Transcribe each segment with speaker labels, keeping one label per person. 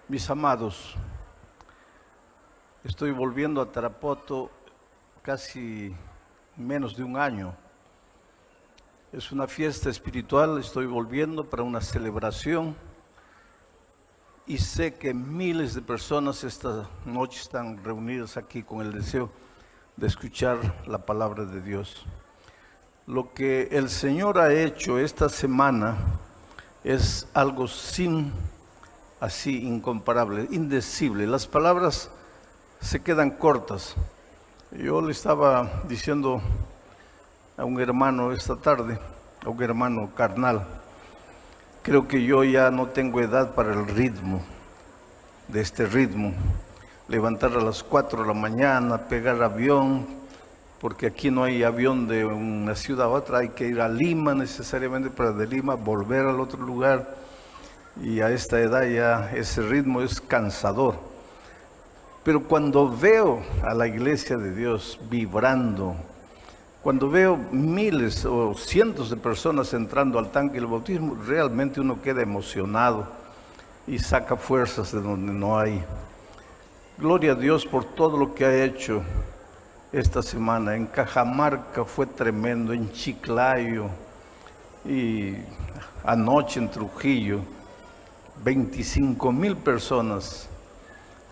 Speaker 1: Mis amados, estoy volviendo a Tarapoto casi menos de un año. Es una fiesta espiritual, estoy volviendo para una celebración y sé que miles de personas esta noche están reunidas aquí con el deseo de escuchar la palabra de Dios. Lo que el Señor ha hecho esta semana es algo así incomparable, indecible. Las palabras se quedan cortas. Yo le estaba diciendo a un hermano esta tarde, a un hermano carnal, creo que yo ya no tengo edad para el ritmo, de este ritmo. Levantar a las 4 de la mañana, pegar avión, porque aquí no hay avión de una ciudad a otra, hay que ir a Lima necesariamente para de Lima volver al otro lugar. Y a esta edad ya ese ritmo es cansador. Pero cuando veo a la iglesia de Dios vibrando, cuando veo miles o cientos de personas entrando al tanque del bautismo, realmente uno queda emocionado y saca fuerzas de donde no hay. Gloria a Dios por todo lo que ha hecho esta semana. En Cajamarca fue tremendo, en Chiclayo y anoche en Trujillo. 25,000 personas.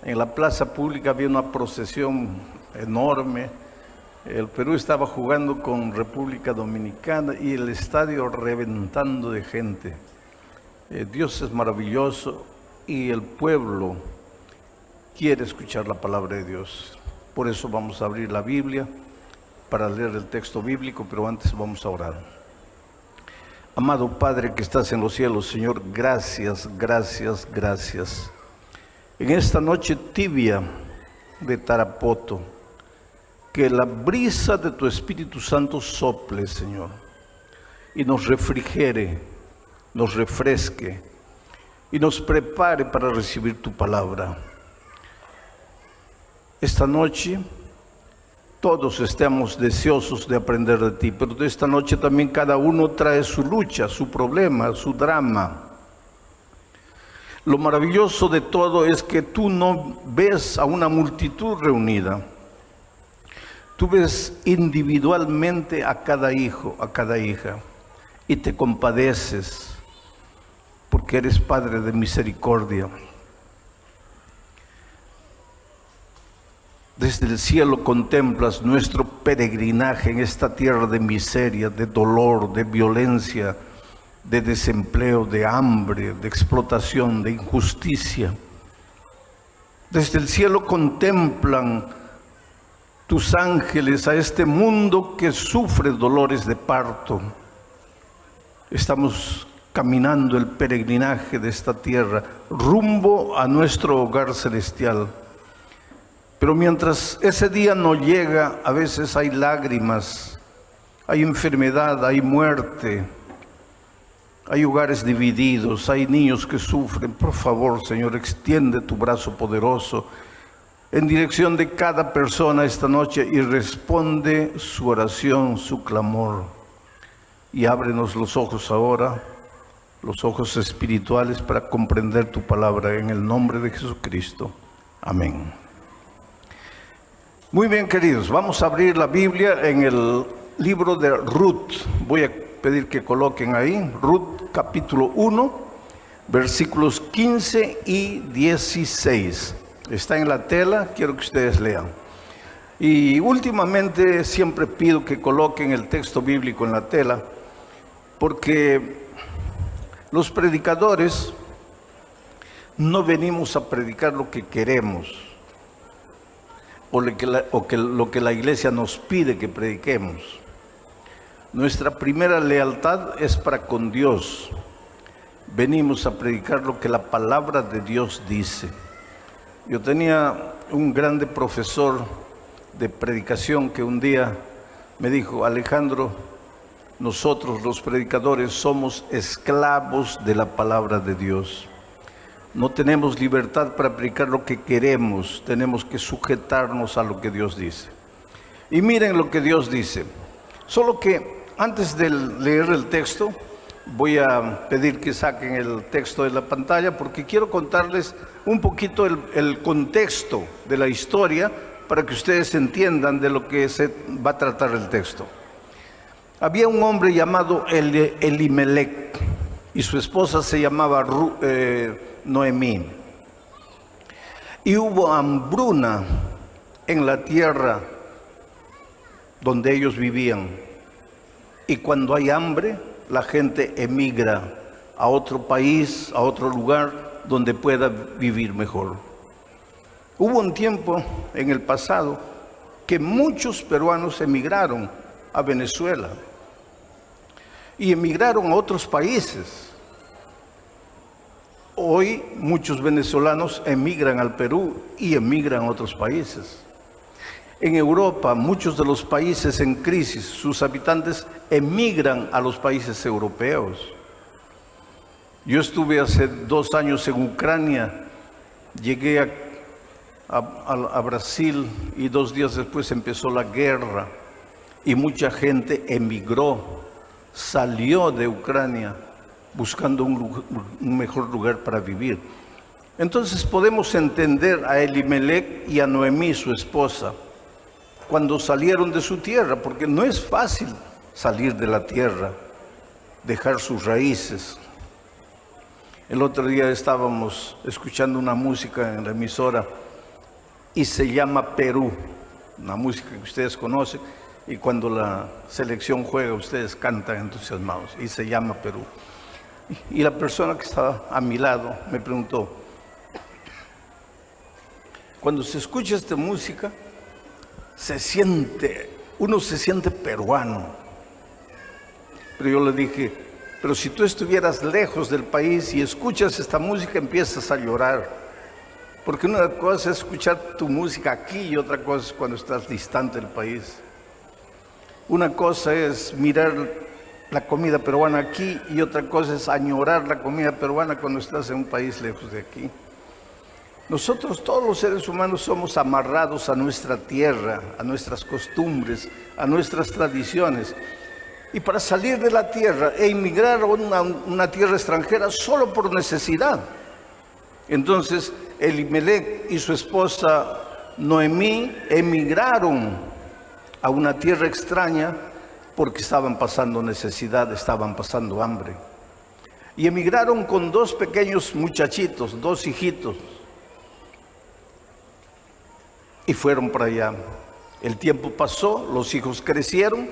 Speaker 1: En la plaza pública había una procesión enorme. El Perú estaba jugando con República Dominicana y el estadio reventando de gente. Dios es maravilloso y el pueblo quiere escuchar la palabra de Dios. Por eso vamos a abrir la Biblia para leer el texto bíblico, pero antes vamos a orar. Amado Padre que estás en los cielos, Señor, gracias, gracias, gracias. En esta noche tibia de Tarapoto, que la brisa de tu Espíritu Santo sople, Señor, y nos refrigere, nos refresque y nos prepare para recibir tu palabra. Esta noche todos estamos deseosos de aprender de ti, pero de esta noche también cada uno trae su lucha, su problema, su drama. Lo maravilloso de todo es que tú no ves a una multitud reunida. Tú ves individualmente a cada hijo, a cada hija, y te compadeces porque eres Padre de misericordia. Desde el cielo contemplas nuestro peregrinaje en esta tierra de miseria, de dolor, de violencia, de desempleo, de hambre, de explotación, de injusticia. Desde el cielo contemplan tus ángeles a este mundo que sufre dolores de parto. Estamos caminando el peregrinaje de esta tierra rumbo a nuestro hogar celestial. Pero mientras ese día no llega, a veces hay lágrimas, hay enfermedad, hay muerte, hay hogares divididos, hay niños que sufren. Por favor, Señor, extiende tu brazo poderoso en dirección de cada persona esta noche y responde su oración, su clamor. Y ábrenos los ojos ahora, los ojos espirituales para comprender tu palabra en el nombre de Jesucristo. Amén. Muy bien, queridos, vamos a abrir la Biblia en el libro de Ruth. Voy a pedir que coloquen ahí, Ruth capítulo 1, versículos 15 y 16. Está en la tela, quiero que ustedes lean. Y últimamente siempre pido que coloquen el texto bíblico en la tela, porque los predicadores no venimos a predicar lo que queremos, o lo que la iglesia nos pide que prediquemos. Nuestra primera lealtad es para con Dios. Venimos a predicar lo que la palabra de Dios dice. Yo tenía un grande profesor de predicación que un día me dijo: Alejandro, nosotros los predicadores somos esclavos de la palabra de Dios. No tenemos libertad para predicar lo que queremos, tenemos que sujetarnos a lo que Dios dice. Y miren lo que Dios dice. Solo que antes de leer el texto, Voy a pedir que saquen el texto de la pantalla porque quiero contarles un poquito el contexto de la historia para que ustedes entiendan de lo que se va a tratar el texto. Había un hombre llamado Elimelec y su esposa se llamaba Noemí. Y hubo hambruna en la tierra donde ellos vivían. Y cuando hay hambre, la gente emigra a otro país, a otro lugar donde pueda vivir mejor. Hubo un tiempo en el pasado que muchos peruanos emigraron a Venezuela y emigraron a otros países. Hoy muchos venezolanos emigran al Perú y emigran a otros países. En Europa, muchos de los países en crisis, sus habitantes emigran a los países europeos. Yo estuve hace 2 años en Ucrania, llegué a Brasil y 2 días después empezó la guerra y mucha gente emigró, salió de Ucrania buscando un mejor lugar para vivir. Entonces podemos entender a Elimelec y a Noemí, su esposa, cuando salieron de su tierra, porque no es fácil salir de la tierra, dejar sus raíces. El otro día estábamos escuchando una música en la emisora y se llama Perú, una música que ustedes conocen, y cuando la selección juega ustedes cantan entusiasmados, y se llama Perú. Y la persona que estaba a mi lado me preguntó, cuando se escucha esta música, uno se siente peruano. Pero yo le dije, pero si tú estuvieras lejos del país y escuchas esta música, empiezas a llorar. Porque una cosa es escuchar tu música aquí y otra cosa es cuando estás distante del país. Una cosa es mirar la comida peruana aquí y otra cosa es añorar la comida peruana cuando estás en un país lejos de aquí. Nosotros, todos los seres humanos, somos amarrados a nuestra tierra, a nuestras costumbres, a nuestras tradiciones. Y para salir de la tierra e emigrar a una tierra extranjera solo por necesidad. Entonces, Elimelec y su esposa Noemí emigraron a una tierra extraña porque estaban pasando necesidad, estaban pasando hambre. Y emigraron con 2 pequeños muchachitos, 2 hijitos. Y fueron para allá. El tiempo pasó, los hijos crecieron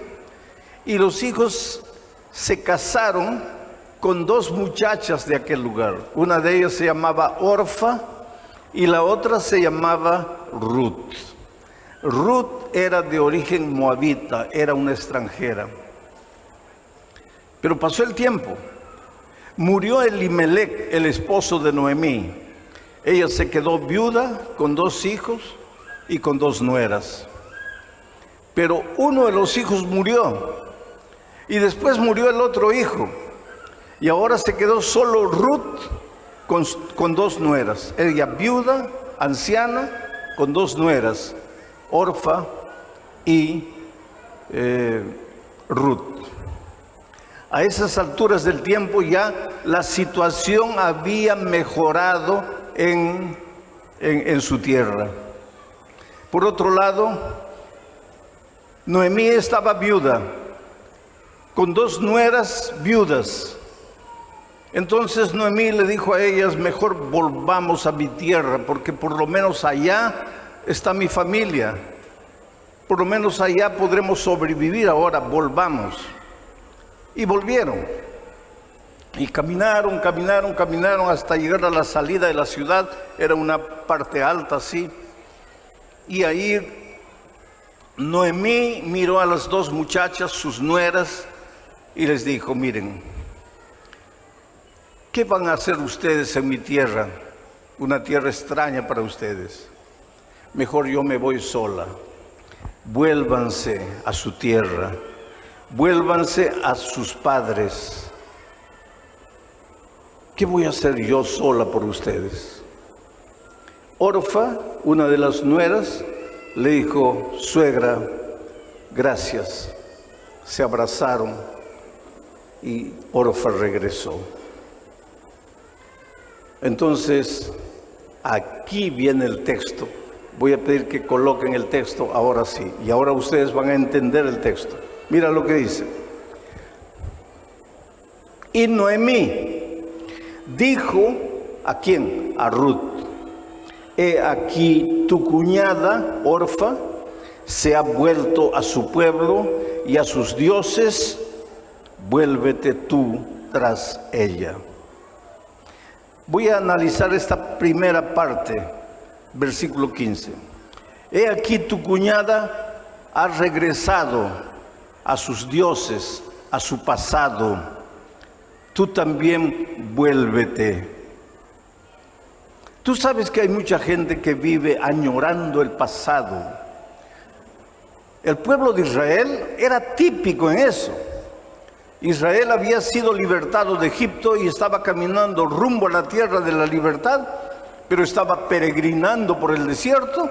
Speaker 1: y los hijos se casaron con 2 muchachas de aquel lugar. Una de ellas se llamaba Orfa y la otra se llamaba Ruth. Ruth era de origen moabita, era una extranjera. Pero pasó el tiempo. Murió Elimelec, el esposo de Noemí. Ella se quedó viuda con 2 hijos y con 2 nueras. Pero uno de los hijos murió y después murió el otro hijo. Y ahora se quedó solo Ruth con 2 nueras. Ella viuda, anciana, con 2 nueras. Orfa y Ruth. A esas alturas del tiempo ya la situación había mejorado en su tierra. Por otro lado, Noemí estaba viuda, con 2 nueras viudas. Entonces Noemí le dijo a ellas, mejor volvamos a mi tierra, porque por lo menos allá está mi familia. Por lo menos allá podremos sobrevivir, ahora volvamos. Y volvieron. Y caminaron hasta llegar a la salida de la ciudad. Era una parte alta así. Y ahí Noemí miró a las 2 muchachas, sus nueras, y les dijo, miren, ¿qué van a hacer ustedes en mi tierra? Una tierra extraña para ustedes. Mejor yo me voy sola. Vuélvanse a su tierra. Vuélvanse a sus padres. ¿Qué voy a hacer yo sola por ustedes? Orfa, una de las nueras, le dijo, suegra, gracias. Se abrazaron y Orfa regresó. Entonces, aquí viene el texto. Voy a pedir que coloquen el texto ahora sí, y ahora ustedes van a entender el texto. Mira lo que dice. Y Noemí dijo, ¿a quién? A Ruth: he aquí tu cuñada Orfa se ha vuelto a su pueblo y a sus dioses, vuélvete tú tras ella. Voy a analizar esta primera parte, versículo 15. He aquí tu cuñada ha regresado a sus dioses, a su pasado. Tú también vuélvete. Tú sabes que hay mucha gente que vive añorando el pasado. El pueblo de Israel era típico en eso. Israel había sido libertado de Egipto y estaba caminando rumbo a la tierra de la libertad, pero estaba peregrinando por el desierto,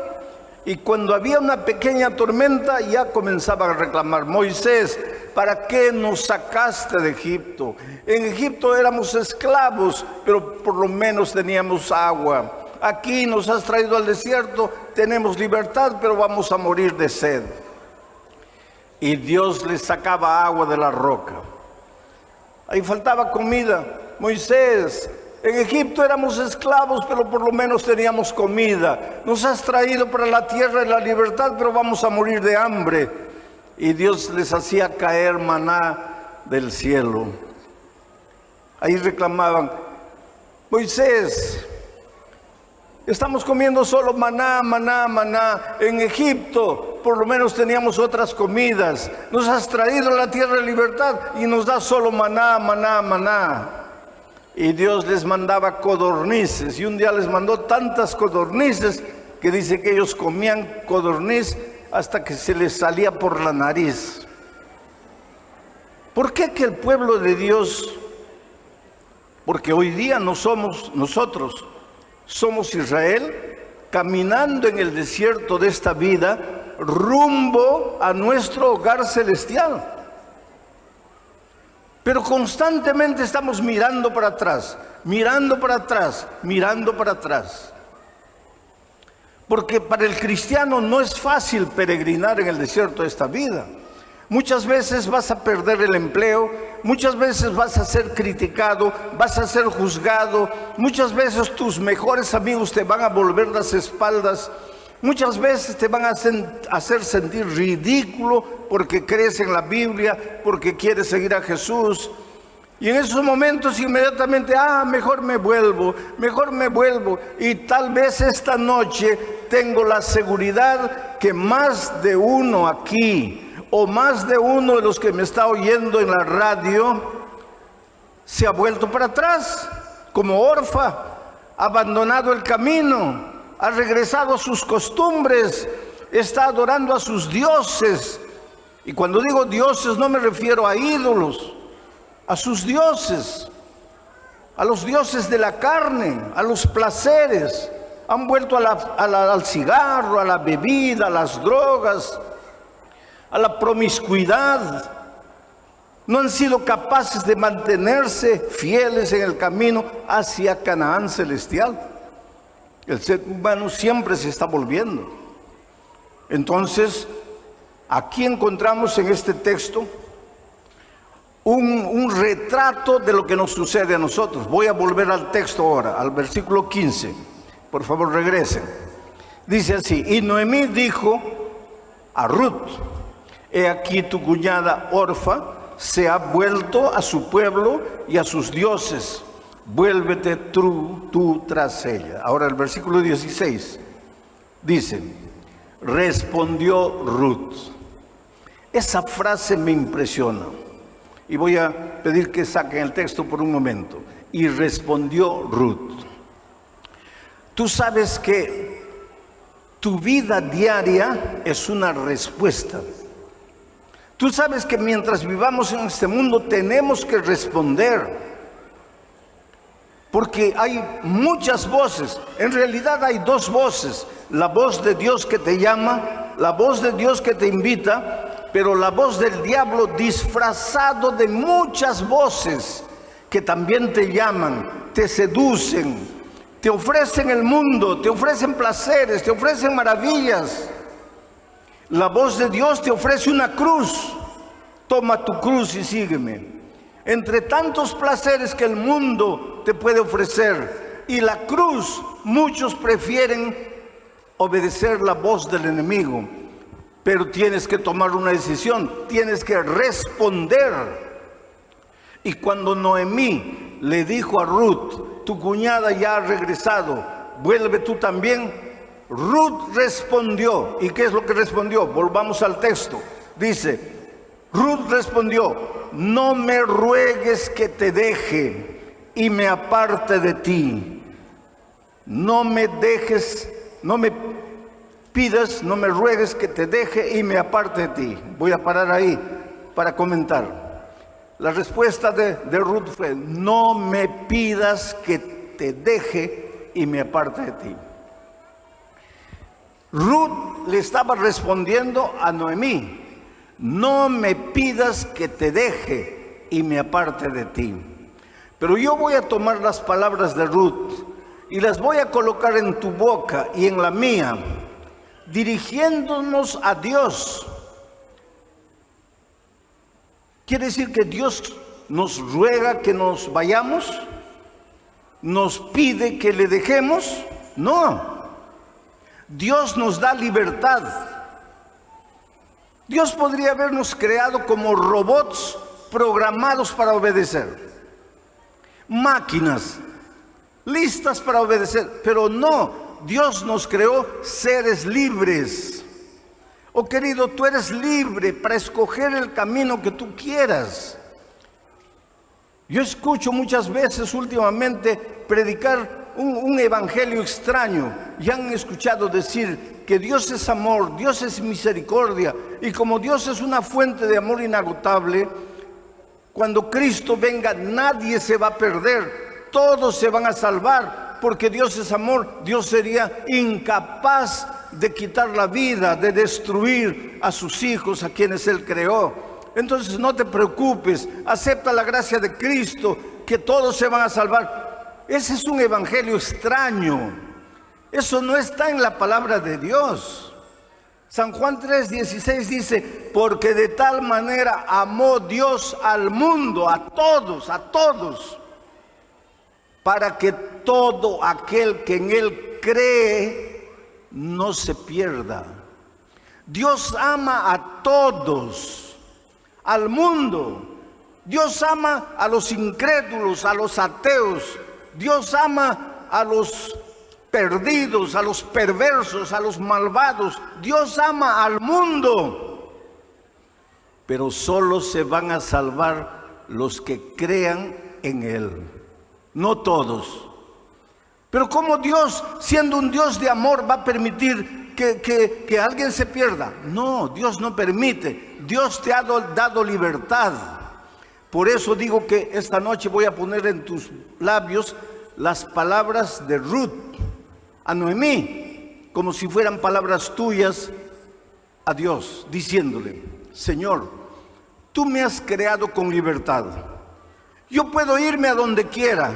Speaker 1: y cuando había una pequeña tormenta ya comenzaban a reclamar: Moisés, ¿para qué nos sacaste de Egipto? En Egipto éramos esclavos, pero por lo menos teníamos agua. Aquí nos has traído al desierto, tenemos libertad, pero vamos a morir de sed. Y Dios les sacaba agua de la roca. Ahí faltaba comida. Moisés, en Egipto éramos esclavos, pero por lo menos teníamos comida. Nos has traído para la tierra de la libertad, pero vamos a morir de hambre. Y Dios les hacía caer maná del cielo. Ahí reclamaban: Moisés, estamos comiendo solo maná, maná, maná. En Egipto por lo menos teníamos otras comidas. Nos has traído a la tierra de libertad y nos das solo maná, maná, maná. Y Dios les mandaba codornices, y un día les mandó tantas codornices que dice que ellos comían codorniz hasta que se les salía por la nariz. ¿Por qué que el pueblo de Dios? Porque hoy día no somos nosotros, somos Israel caminando en el desierto de esta vida rumbo a nuestro hogar celestial. Pero constantemente estamos mirando para atrás, mirando para atrás, mirando para atrás. Porque para el cristiano no es fácil peregrinar en el desierto de esta vida. Muchas veces vas a perder el empleo, muchas veces vas a ser criticado, vas a ser juzgado, muchas veces tus mejores amigos te van a volver las espaldas, muchas veces te van a hacer sentir ridículo porque crees en la Biblia, porque quieres seguir a Jesús. Y en esos momentos inmediatamente, mejor me vuelvo. Y tal vez esta noche tengo la seguridad que más de uno aquí, o más de uno de los que me está oyendo en la radio, se ha vuelto para atrás, como Orfa, ha abandonado el camino, ha regresado a sus costumbres, está adorando a sus dioses. Y cuando digo dioses no me refiero a ídolos, a sus dioses, a los dioses de la carne, a los placeres. Han vuelto al cigarro, a la bebida, a las drogas, a la promiscuidad. No han sido capaces de mantenerse fieles en el camino hacia Canaán celestial. El ser humano siempre se está volviendo. Entonces, aquí encontramos en este texto un retrato de lo que nos sucede a nosotros. Voy a volver al texto ahora, al versículo 15. Por favor, regresen. Dice así: y Noemí dijo a Ruth: he aquí tu cuñada Orfa se ha vuelto a su pueblo y a sus dioses. Vuélvete tú tras ella. Ahora el versículo 16 dice: respondió Ruth. Esa frase me impresiona. Y voy a pedir que saquen el texto por un momento. Y respondió Ruth. Tú sabes que tu vida diaria es una respuesta. Tú sabes que mientras vivamos en este mundo tenemos que responder. Porque hay muchas voces. En realidad hay dos voces. La voz de Dios que te llama, la voz de Dios que te invita, pero la voz del diablo disfrazado de muchas voces que también te llaman, te seducen, te ofrecen el mundo, te ofrecen placeres, te ofrecen maravillas. La voz de Dios te ofrece una cruz. Toma tu cruz y sígueme. Entre tantos placeres que el mundo te puede ofrecer y la cruz, muchos prefieren obedecer la voz del enemigo. Pero tienes que tomar una decisión, tienes que responder. Y cuando Noemí le dijo a Ruth, tu cuñada ya ha regresado, vuelve tú también. Ruth respondió. ¿Y qué es lo que respondió? Volvamos al texto. Dice, Ruth respondió, no me ruegues que te deje y me aparte de ti. No me dejes, no me pidas, no me ruegues que te deje y me aparte de ti. Voy a parar ahí para comentar. La respuesta de Ruth fue, no me pidas que te deje y me aparte de ti. Ruth le estaba respondiendo a Noemí, no me pidas que te deje y me aparte de ti. Pero yo voy a tomar las palabras de Ruth y las voy a colocar en tu boca y en la mía, dirigiéndonos a Dios. ¿Quiere decir que Dios nos ruega que nos vayamos? ¿Nos pide que le dejemos? No. Dios nos da libertad. Dios podría habernos creado como robots programados para obedecer. Máquinas listas para obedecer, pero no. Dios nos creó seres libres. Oh querido, tú eres libre para escoger el camino que tú quieras. Yo escucho muchas veces últimamente predicar un evangelio extraño. Ya han escuchado decir que Dios es amor, Dios es misericordia, y como Dios es una fuente de amor inagotable, cuando Cristo venga nadie se va a perder, todos se van a salvar, porque Dios es amor. Dios sería incapaz de quitar la vida, de destruir a sus hijos, a quienes Él creó. Entonces no te preocupes, acepta la gracia de Cristo, que todos se van a salvar. Ese es un evangelio extraño. Eso no está en la palabra de Dios. San Juan 3:16 dice, porque de tal manera amó Dios al mundo, a todos, para que todo aquel que en Él cree no se pierda. Dios ama a todos, al mundo. Dios ama a los incrédulos, a los ateos. Dios ama a los perdidos, a los perversos, a los malvados. Dios ama al mundo. Pero solo se van a salvar los que crean en Él. No todos. Pero ¿cómo Dios, siendo un Dios de amor, va a permitir que alguien se pierda? No, Dios no permite. Dios te ha dado libertad. Por eso digo que esta noche voy a poner en tus labios las palabras de Ruth a Noemí, como si fueran palabras tuyas a Dios, diciéndole, Señor, tú me has creado con libertad. Yo puedo irme a donde quiera,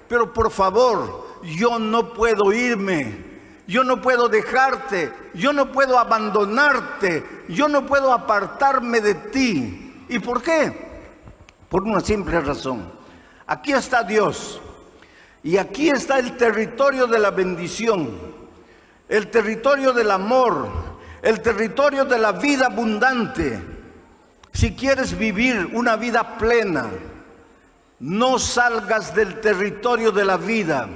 Speaker 1: pero por favor, yo no puedo irme. Yo no puedo dejarte, yo no puedo abandonarte, yo no puedo apartarme de ti. ¿Y por qué? Por una simple razón. Aquí está Dios y aquí está el territorio de la bendición, el territorio del amor, el territorio de la vida abundante. Si quieres vivir una vida plena, no salgas del territorio de la vida,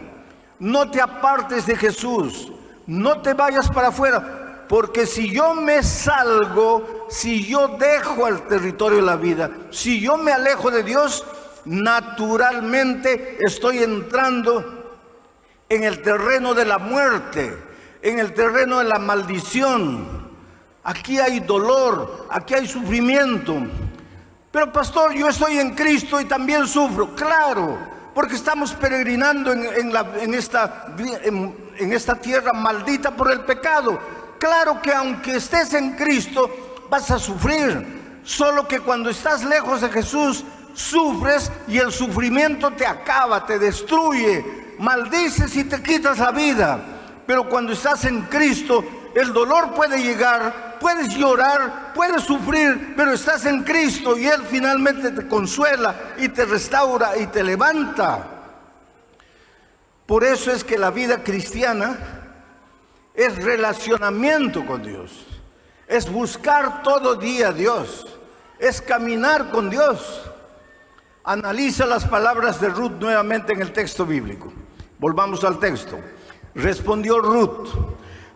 Speaker 1: no te apartes de Jesús, no te vayas para afuera, porque si yo me salgo, si yo dejo el territorio de la vida, si yo me alejo de Dios, naturalmente estoy entrando en el terreno de la muerte, en el terreno de la maldición. Aquí hay dolor, aquí hay sufrimiento. Pero pastor, yo estoy en Cristo y también sufro. Claro, porque estamos peregrinando en esta tierra maldita por el pecado. Claro que aunque estés en Cristo, vas a sufrir. Solo que cuando estás lejos de Jesús, sufres y el sufrimiento te acaba, te destruye, maldices y te quitas la vida. Pero cuando estás en Cristo, el dolor puede llegar, puedes llorar, puedes sufrir, pero estás en Cristo y Él finalmente te consuela y te restaura y te levanta. Por eso es que la vida cristiana es relacionamiento con Dios, es buscar todo día a Dios, es caminar con Dios. Analiza las palabras de Ruth nuevamente en el texto bíblico. Volvamos al texto. Respondió Ruth: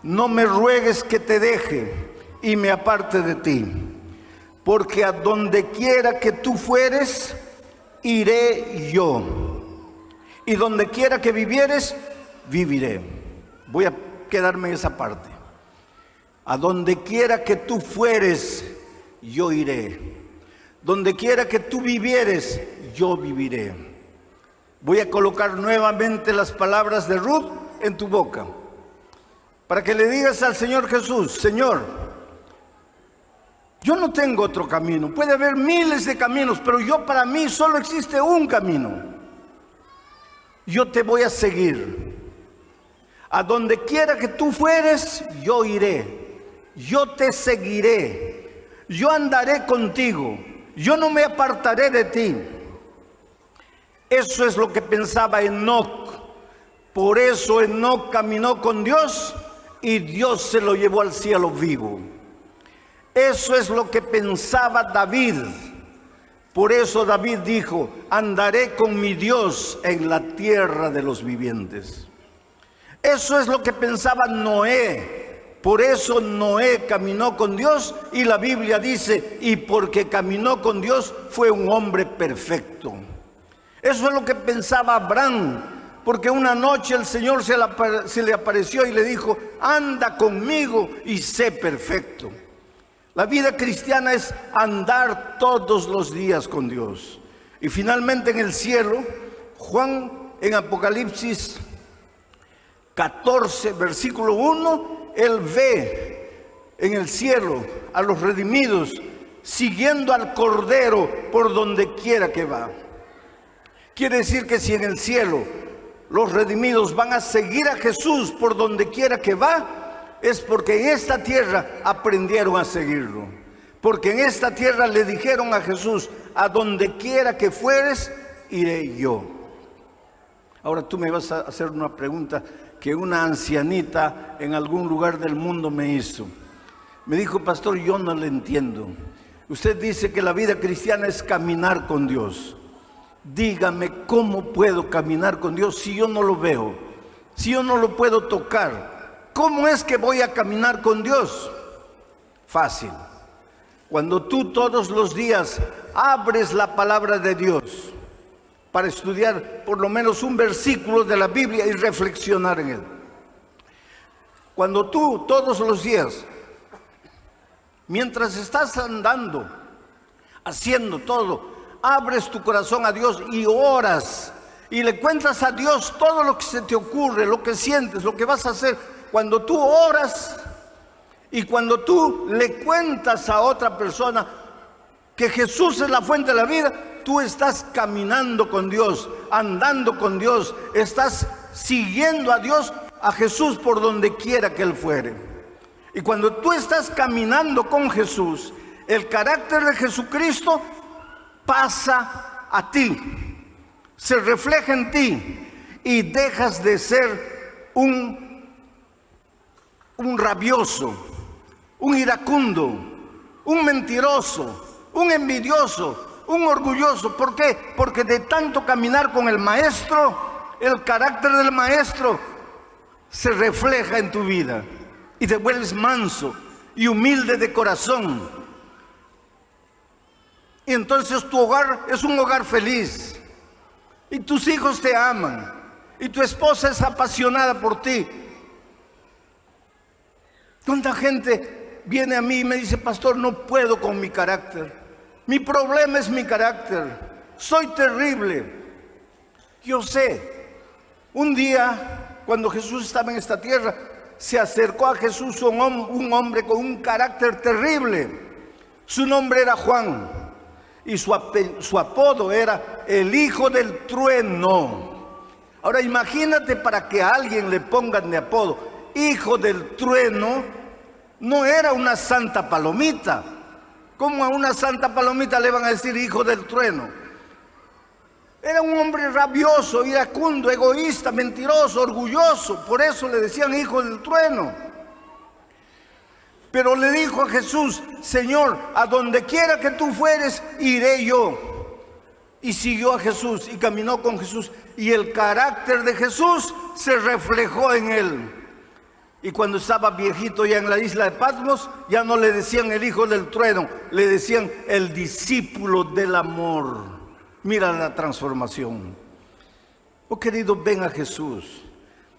Speaker 1: no me ruegues que te deje y me aparte de ti, porque a donde quiera que tú fueres, iré yo, y donde quiera que vivieres, viviré. Voy a quedarme en esa parte. A donde quiera que tú fueres, yo iré. Donde quiera que tú vivieres, yo viviré. Voy a colocar nuevamente las palabras de Ruth en tu boca, para que le digas al Señor Jesús: Señor, yo no tengo otro camino. Puede haber miles de caminos, pero para mí solo existe un camino. Yo te voy a seguir. A donde quiera que tú fueres, yo iré. Yo te seguiré. Yo andaré contigo. Yo no me apartaré de ti. Eso es lo que pensaba Enoc. Por eso Enoc caminó con Dios y Dios se lo llevó al cielo vivo. Eso es lo que pensaba David. Por eso David dijo: andaré con mi Dios en la tierra de los vivientes. Eso es lo que pensaba Noé. Por eso Noé caminó con Dios y la Biblia dice: y porque caminó con Dios fue un hombre perfecto. Eso es lo que pensaba Abraham, porque una noche el Señor se le apareció y le dijo: anda conmigo y sé perfecto. La vida cristiana es andar todos los días con Dios. Y finalmente en el cielo, Juan en Apocalipsis 14, versículo 1, él ve en el cielo a los redimidos siguiendo al Cordero por donde quiera que va. Quiere decir que si en el cielo los redimidos van a seguir a Jesús por donde quiera que va, es porque en esta tierra aprendieron a seguirlo. Porque en esta tierra le dijeron a Jesús: a donde quiera que fueres, iré yo. Ahora tú me vas a hacer una pregunta que una ancianita en algún lugar del mundo me hizo. Me dijo: pastor, yo no le entiendo. Usted dice que la vida cristiana es caminar con Dios. Dígame, ¿cómo puedo caminar con Dios si yo no lo veo? Si yo no lo puedo tocar. ¿Cómo es que voy a caminar con Dios? Fácil. Cuando tú todos los días abres la palabra de Dios para estudiar por lo menos un versículo de la Biblia y reflexionar en él. Cuando tú todos los días, mientras estás andando, haciendo todo, abres tu corazón a Dios y oras y le cuentas a Dios todo lo que se te ocurre, lo que sientes, lo que vas a hacer. Cuando tú oras y cuando tú le cuentas a otra persona que Jesús es la fuente de la vida, tú estás caminando con Dios, andando con Dios, estás siguiendo a Dios, a Jesús por donde quiera que Él fuere. Y cuando tú estás caminando con Jesús, el carácter de Jesucristo pasa a ti, se refleja en ti y dejas de ser un rabioso, un iracundo, un mentiroso, un envidioso, un orgulloso. ¿Por qué? Porque de tanto caminar con el Maestro, el carácter del Maestro se refleja en tu vida y te vuelves manso y humilde de corazón. Y entonces tu hogar es un hogar feliz y tus hijos te aman y tu esposa es apasionada por ti. ¿Cuánta gente viene a mí y me dice: pastor, no puedo con mi carácter, mi problema es mi carácter, soy terrible? Yo sé, un día cuando Jesús estaba en esta tierra, se acercó a Jesús un hombre con un carácter terrible Su nombre era Juan y su apodo era el hijo del trueno. Ahora imagínate, para que a alguien le pongan de apodo hijo del trueno, no era una santa palomita. ¿Cómo a una santa palomita le van a decir hijo del trueno? Era un hombre rabioso, iracundo, egoísta, mentiroso, orgulloso. Por eso le decían hijo del trueno. Pero le dijo a Jesús: Señor, a donde quiera que tú fueres, iré yo. Y siguió a Jesús y caminó con Jesús. Y el carácter de Jesús se reflejó en él. Y cuando estaba viejito ya en la isla de Patmos, ya no le decían el hijo del trueno, le decían el discípulo del amor. Mira la transformación. Oh querido, ven a Jesús.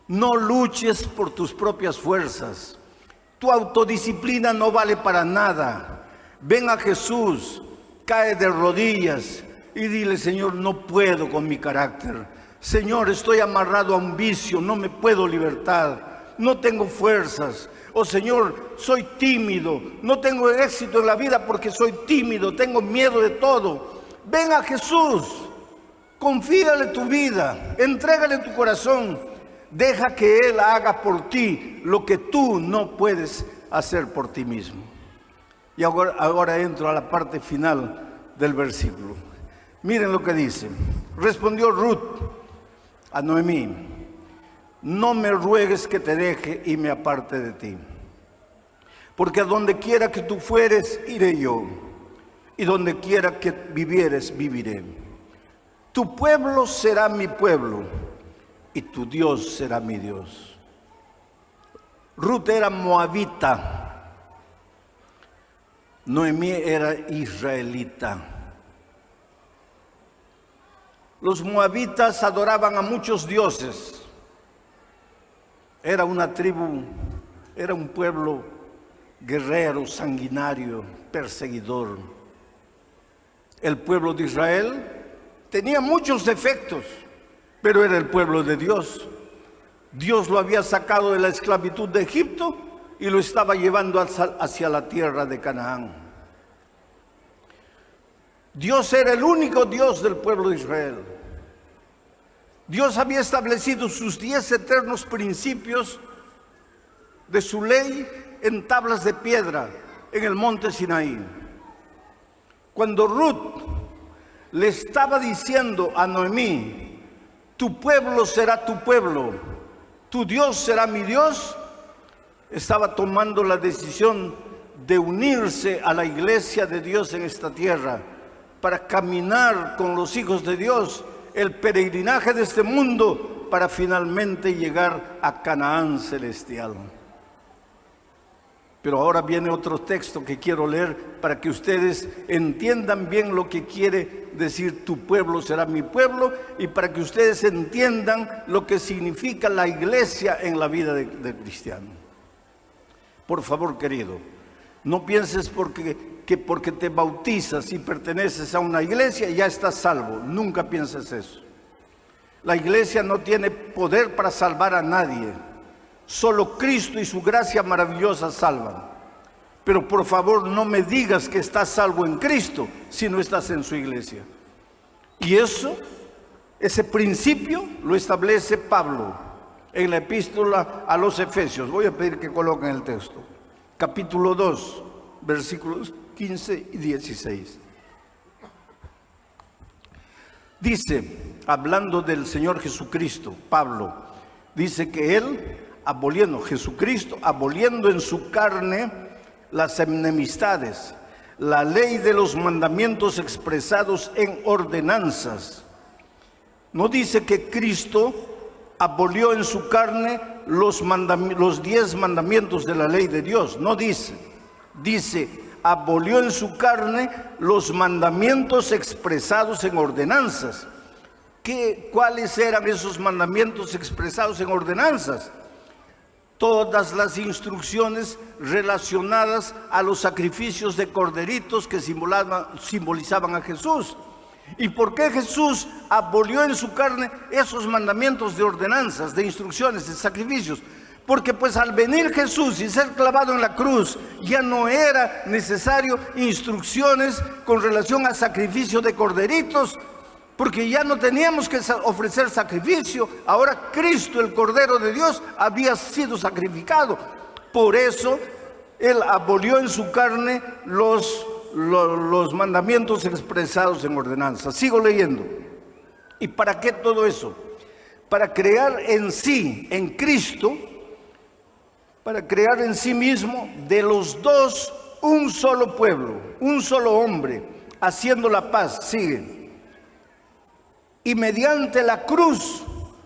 Speaker 1: No luches por tus propias fuerzas. Tu autodisciplina no vale para nada. Ven a Jesús, cae de rodillas y dile: Señor, no puedo con mi carácter. Señor, estoy amarrado a un vicio, no me puedo libertar, no tengo fuerzas. Oh Señor, soy tímido, no tengo éxito en la vida porque soy tímido, tengo miedo de todo. Ven a Jesús, confíale tu vida, entrégale tu corazón, deja que Él haga por ti lo que tú no puedes hacer por ti mismo. Y ahora entro a la parte final del versículo. Miren lo que dice. Respondió Ruth a Noemí: no me ruegues que te deje y me aparte de ti, porque a donde quiera que tú fueres, iré yo, y donde quiera que vivieres, viviré. Tu pueblo será mi pueblo, y tu Dios será mi Dios. Ruth era moabita, Noemí era israelita. Los moabitas adoraban a muchos dioses. Era una tribu, era un pueblo guerrero, sanguinario, perseguidor. El pueblo de Israel tenía muchos defectos, pero era el pueblo de Dios. Dios lo había sacado de la esclavitud de Egipto y lo estaba llevando hacia la tierra de Canaán. Dios era el único Dios del pueblo de Israel. Dios había establecido sus 10 eternos principios de su ley en tablas de piedra en el monte Sinaí. Cuando Ruth le estaba diciendo a Noemí: tu pueblo será tu pueblo, tu Dios será mi Dios, estaba tomando la decisión de unirse a la iglesia de Dios en esta tierra, para caminar con los hijos de Dios el peregrinaje de este mundo, para finalmente llegar a Canaán celestial. Pero ahora viene otro texto que quiero leer para que ustedes entiendan bien lo que quiere decir tu pueblo será mi pueblo, y para que ustedes entiendan lo que significa la iglesia en la vida del cristiano. Por favor, querido, no pienses que porque te bautizas y perteneces a una iglesia ya estás salvo. Nunca pienses eso. La iglesia no tiene poder para salvar a nadie. Solo Cristo y su gracia maravillosa salvan. Pero por favor, no me digas que estás salvo en Cristo si no estás en su iglesia. Y ese principio lo establece Pablo en la epístola a los Efesios. Voy a pedir que coloquen el texto. Capítulo 2, versículos 15 y 16. Dice, hablando del Señor Jesucristo, Pablo dice que Jesucristo aboliendo en su carne las enemistades, la ley de los mandamientos expresados en ordenanzas. No dice que Cristo abolió en su carne los 10 mandamientos de la ley de Dios. No dice. Dice, abolió en su carne los mandamientos expresados en ordenanzas. ¿Cuáles eran esos mandamientos expresados en ordenanzas? Todas las instrucciones relacionadas a los sacrificios de corderitos que simbolizaban a Jesús. ¿Y por qué Jesús abolió en su carne esos mandamientos de ordenanzas, de instrucciones, de sacrificios? Porque pues al venir Jesús y ser clavado en la cruz, ya no era necesario instrucciones con relación al sacrificio de corderitos, porque ya no teníamos que ofrecer sacrificio. Ahora Cristo, el Cordero de Dios, había sido sacrificado. Por eso Él abolió en su carne los mandamientos expresados en ordenanza. Sigo leyendo. ¿Y para qué todo eso? Para crear en sí, en Cristo, para crear en sí mismo de los dos un solo pueblo, un solo hombre, haciendo la paz. Sigue. Y mediante la cruz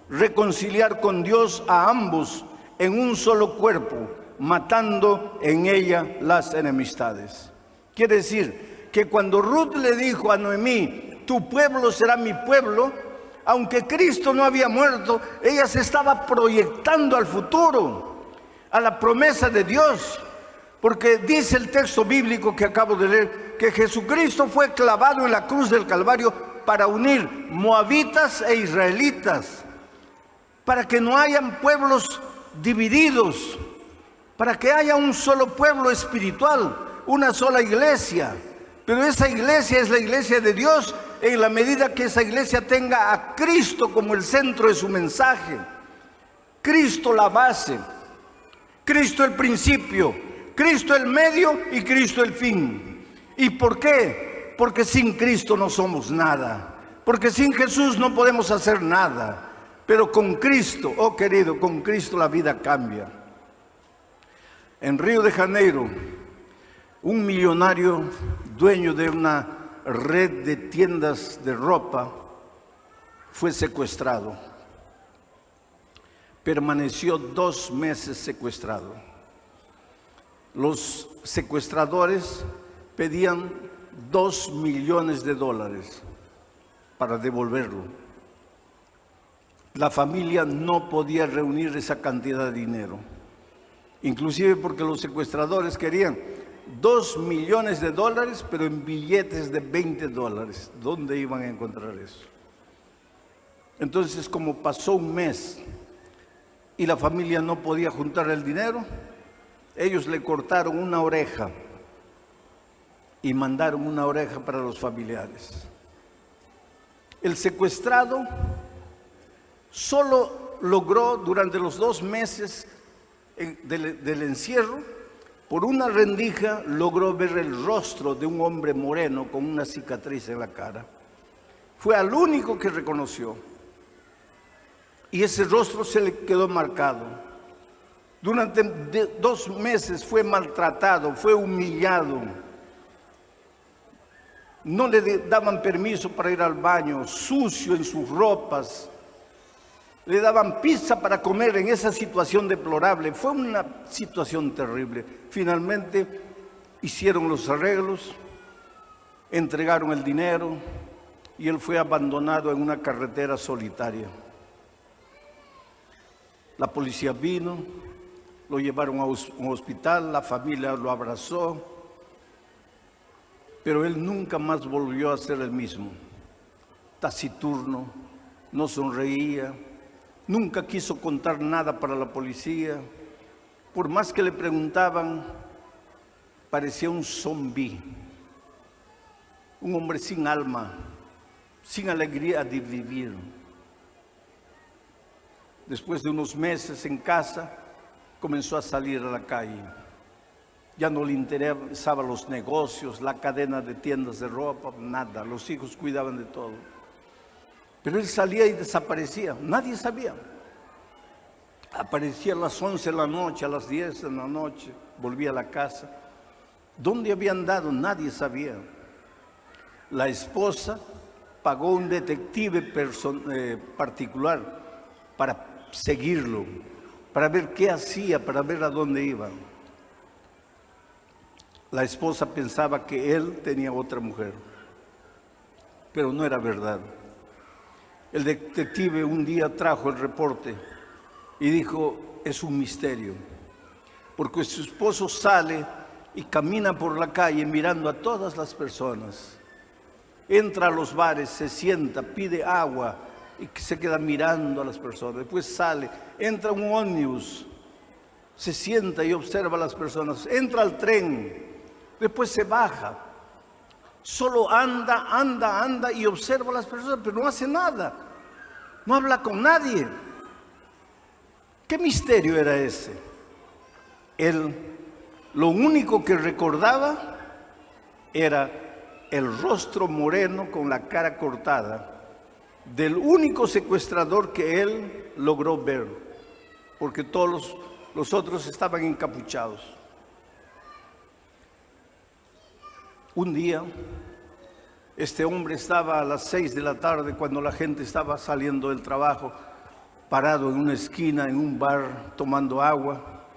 Speaker 1: reconciliar con Dios a ambos en un solo cuerpo, matando en ella las enemistades. Quiere decir que cuando Ruth le dijo a Noemí, tu pueblo será mi pueblo, aunque Cristo no había muerto, ella se estaba proyectando al futuro, a la promesa de Dios, porque dice el texto bíblico que acabo de leer, que Jesucristo fue clavado en la cruz del Calvario para unir moabitas e israelitas, para que no hayan pueblos divididos, para que haya un solo pueblo espiritual, una sola iglesia. Pero esa iglesia es la iglesia de Dios en la medida que esa iglesia tenga a Cristo como el centro de su mensaje. Cristo la base, Cristo el principio, Cristo el medio y Cristo el fin. ¿Y por qué? Porque sin Cristo no somos nada, porque sin Jesús no podemos hacer nada. Pero con Cristo, oh querido, con Cristo la vida cambia. En Río de Janeiro, un millonario dueño de una red de tiendas de ropa fue secuestrado. Permaneció 2 meses secuestrado. Los secuestradores pedían $2 millones para devolverlo. La familia no podía reunir esa cantidad de dinero, inclusive porque los secuestradores querían $2 millones, pero en billetes de $20. ¿Dónde iban a encontrar eso? Entonces, como pasó un mes y la familia no podía juntar el dinero, ellos le cortaron una oreja y mandaron una oreja para los familiares. El secuestrado solo logró durante los 2 meses del encierro, por una rendija, logró ver el rostro de un hombre moreno con una cicatriz en la cara. Fue al único que reconoció. Y ese rostro se le quedó marcado. Durante 2 meses fue maltratado, fue humillado. No le daban permiso para ir al baño, sucio en sus ropas. Le daban pizza para comer en esa situación deplorable. Fue una situación terrible. Finalmente hicieron los arreglos, entregaron el dinero y él fue abandonado en una carretera solitaria. La policía vino, lo llevaron a un hospital, la familia lo abrazó, pero él nunca más volvió a ser el mismo. Taciturno, no sonreía, nunca quiso contar nada para la policía. Por más que le preguntaban, parecía un zombi, un hombre sin alma, sin alegría de vivir. Después de unos meses en casa, comenzó a salir a la calle. Ya no le interesaban los negocios, la cadena de tiendas de ropa, nada. Los hijos cuidaban de todo. Pero él salía y desaparecía, nadie sabía. Aparecía a las 11 de la noche, a las 10 de la noche, volvía a la casa. ¿Dónde había andado? Nadie sabía. La esposa pagó un detective particular para seguirlo, para ver qué hacía, para ver a dónde iba. La esposa pensaba que él tenía otra mujer, pero no era verdad. El detective un día trajo el reporte y dijo, es un misterio, porque su esposo sale y camina por la calle mirando a todas las personas. Entra a los bares, se sienta, pide agua y se queda mirando a las personas. Después sale, entra un ómnibus se sienta y observa a las personas, entra al tren, después se baja, solo anda y observa a las personas, pero no hace nada, no habla con nadie. ¿Qué misterio era ese? Él, lo único que recordaba era el rostro moreno con la cara cortada del único secuestrador que él logró ver, porque todos los otros estaban encapuchados. Un día, este hombre estaba a las 6 de la tarde, cuando la gente estaba saliendo del trabajo, parado en una esquina, en un bar, tomando agua,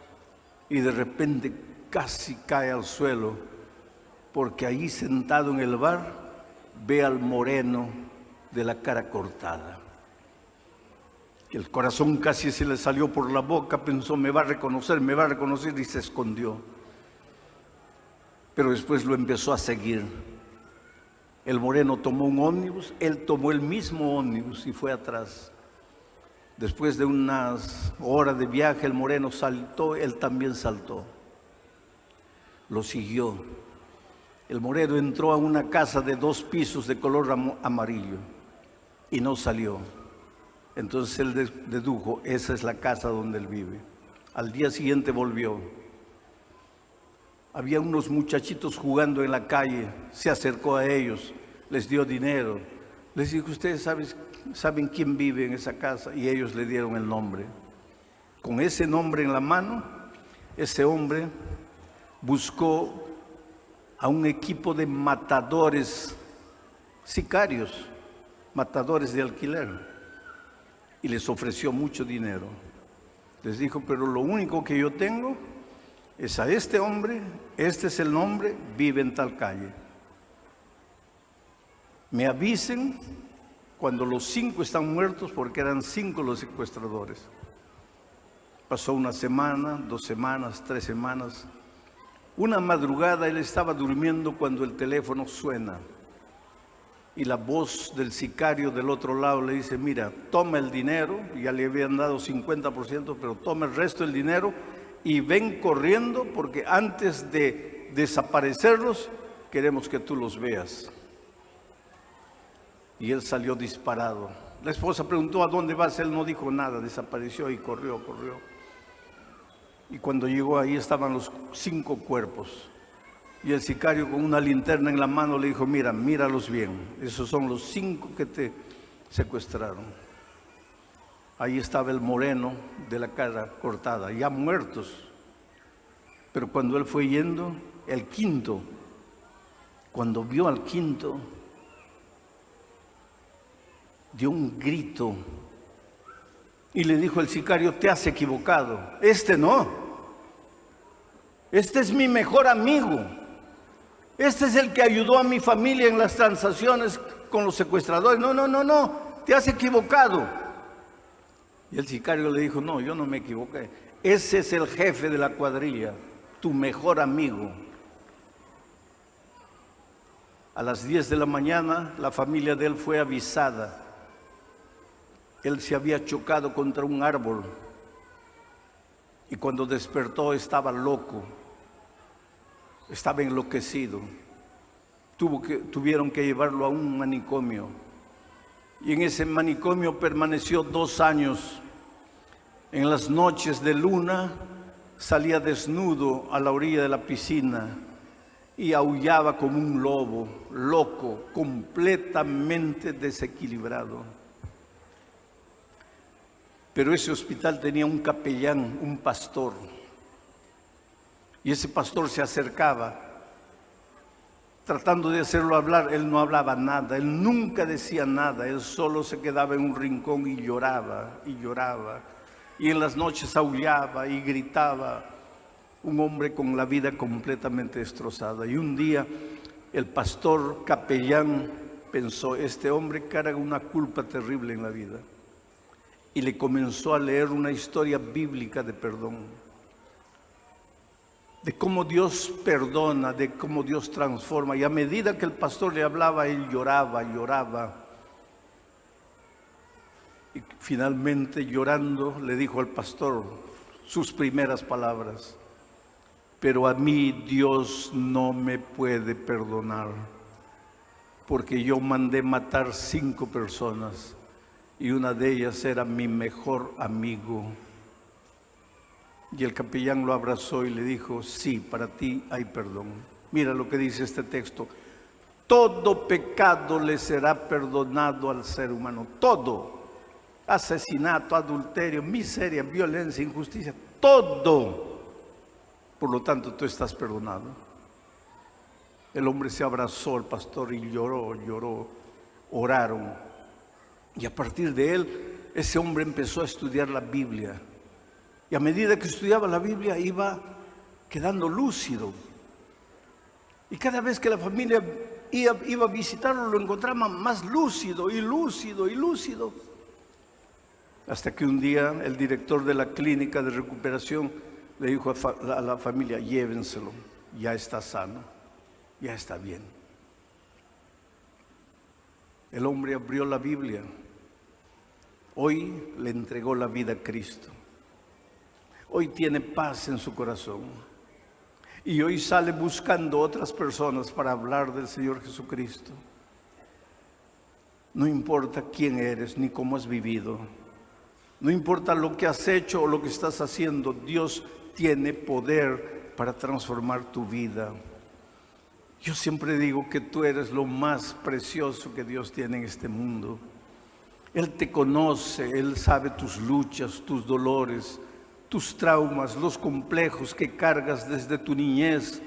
Speaker 1: y de repente casi cae al suelo, porque ahí sentado en el bar, ve al moreno de la cara cortada. El corazón casi se le salió por la boca, pensó, me va a reconocer, y se escondió. Pero después lo empezó a seguir. El moreno tomó un ómnibus, él tomó el mismo ómnibus y fue atrás. Después de unas horas de viaje, el moreno saltó, él también saltó. Lo siguió. El moreno entró a una casa de 2 pisos de color amarillo y no salió. Entonces él dedujo, esa es la casa donde él vive. Al día siguiente volvió. Había unos muchachitos jugando en la calle, se acercó a ellos, les dio dinero. Les dijo, ¿ustedes saben quién vive en esa casa? Y ellos le dieron el nombre. Con ese nombre en la mano, ese hombre buscó a un equipo de matadores, sicarios, matadores de alquiler, y les ofreció mucho dinero. Les dijo, pero lo único que yo tengo es a este hombre, este es el nombre, vive en tal calle. Me avisen cuando los 5 están muertos, porque eran 5 los secuestradores. Pasó una semana, 2 semanas, 3 semanas. Una madrugada él estaba durmiendo cuando el teléfono suena y la voz del sicario del otro lado le dice, mira, toma el dinero, ya le habían dado 50%, pero toma el resto del dinero y ven corriendo, porque antes de desaparecerlos queremos que tú los veas. Y él salió disparado. La esposa preguntó, ¿a dónde vas? Él no dijo nada, desapareció y corrió. Y cuando llegó ahí estaban los 5 cuerpos. Y el sicario con una linterna en la mano le dijo, mira, míralos bien. Esos son los 5 que te secuestraron. Ahí estaba el moreno de la cara cortada, ya muertos. Pero cuando él fue yendo, el 5.º, cuando vio al 5.º, dio un grito. Y le dijo el sicario, te has equivocado, este no, este es mi mejor amigo, este es el que ayudó a mi familia en las transacciones con los secuestradores. No, te has equivocado. Y el sicario le dijo, no, yo no me equivoqué, ese es el jefe de la cuadrilla, tu mejor amigo. A las 10 de la mañana la familia de él fue avisada. Él se había chocado contra un árbol y cuando despertó estaba loco, estaba enloquecido. Tuvieron que llevarlo a un manicomio y en ese manicomio permaneció 2 años. En las noches de luna salía desnudo a la orilla de la piscina y aullaba como un lobo, loco, completamente desequilibrado. Pero ese hospital tenía un capellán, un pastor. Y ese pastor se acercaba, tratando de hacerlo hablar. Él no hablaba nada, él nunca decía nada. Él solo se quedaba en un rincón y lloraba, y lloraba. Y en las noches aullaba y gritaba. Un hombre con la vida completamente destrozada. Y un día el pastor capellán pensó, este hombre carga una culpa terrible en la vida. Y le comenzó a leer una historia bíblica de perdón, de cómo Dios perdona, de cómo Dios transforma. Y a medida que el pastor le hablaba, él lloraba. Y finalmente, llorando, le dijo al pastor, sus primeras palabras. Pero a mí Dios no me puede perdonar, porque yo mandé matar 5 personas y una de ellas era mi mejor amigo. Y el capellán lo abrazó y le dijo: sí, para ti hay perdón. Mira lo que dice este texto: todo pecado le será perdonado al ser humano, todo. Asesinato, adulterio, miseria, violencia, injusticia, todo. Por lo tanto, tú estás perdonado. El hombre se abrazó al pastor y lloró, oraron. Y a partir de él, ese hombre empezó a estudiar la Biblia. Y a medida que estudiaba la Biblia, iba quedando lúcido. Y cada vez que la familia iba a visitarlo, lo encontraba más lúcido y lúcido y lúcido. Hasta que un día el director de la clínica de recuperación le dijo a la familia: llévenselo, ya está sano, ya está bien. El hombre abrió la Biblia, hoy le entregó la vida a Cristo, hoy tiene paz en su corazón y hoy sale buscando otras personas para hablar del Señor Jesucristo. No importa quién eres ni cómo has vivido, no importa lo que has hecho o lo que estás haciendo, Dios tiene poder para transformar tu vida. Yo siempre digo que tú eres lo más precioso que Dios tiene en este mundo. Él te conoce, Él sabe tus luchas, tus dolores, tus traumas, los complejos que cargas desde tu niñez.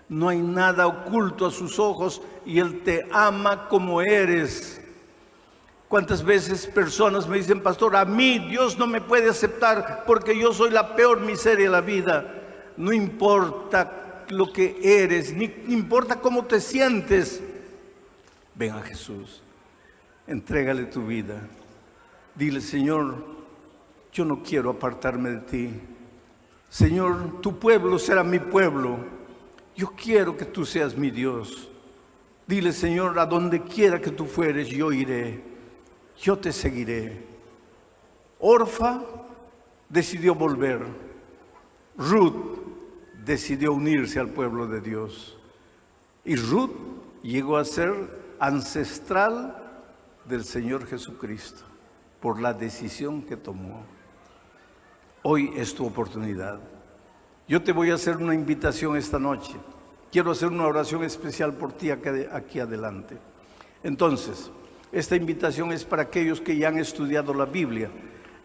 Speaker 1: No hay nada oculto a sus ojos y Él te ama como eres. ¿Cuántas veces personas me dicen: pastor, a mí Dios no me puede aceptar porque yo soy la peor miseria de la vida? No importa lo que eres, ni importa cómo te sientes. Ven a Jesús, entrégale tu vida. Dile: Señor, yo no quiero apartarme de ti. Señor, tu pueblo será mi pueblo. Yo quiero que tú seas mi Dios. Dile: Señor, a donde quiera que tú fueres, yo iré. Yo te seguiré. Orfa decidió volver. Ruth decidió unirse al pueblo de Dios. Y Ruth llegó a ser ancestral del Señor Jesucristo por la decisión que tomó. Hoy es tu oportunidad. Yo te voy a hacer una invitación esta noche. Quiero hacer una oración especial por ti aquí adelante. Entonces, esta invitación es para aquellos que ya han estudiado la Biblia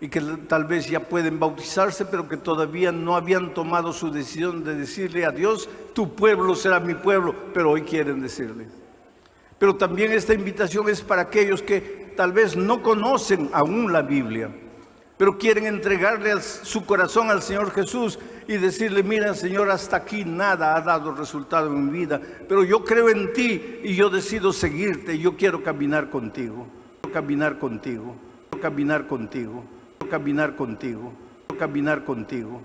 Speaker 1: y que tal vez ya pueden bautizarse, pero que todavía no habían tomado su decisión de decirle a Dios: tu pueblo será mi pueblo, pero hoy quieren decirle. Pero también esta invitación es para aquellos que tal vez no conocen aún la Biblia, pero quieren entregarle su corazón al Señor Jesús y decirle: mira, Señor, hasta aquí nada ha dado resultado en mi vida, pero yo creo en ti y yo decido seguirte. Yo quiero caminar contigo, quiero caminar contigo, quiero caminar contigo, quiero caminar contigo, quiero caminar contigo.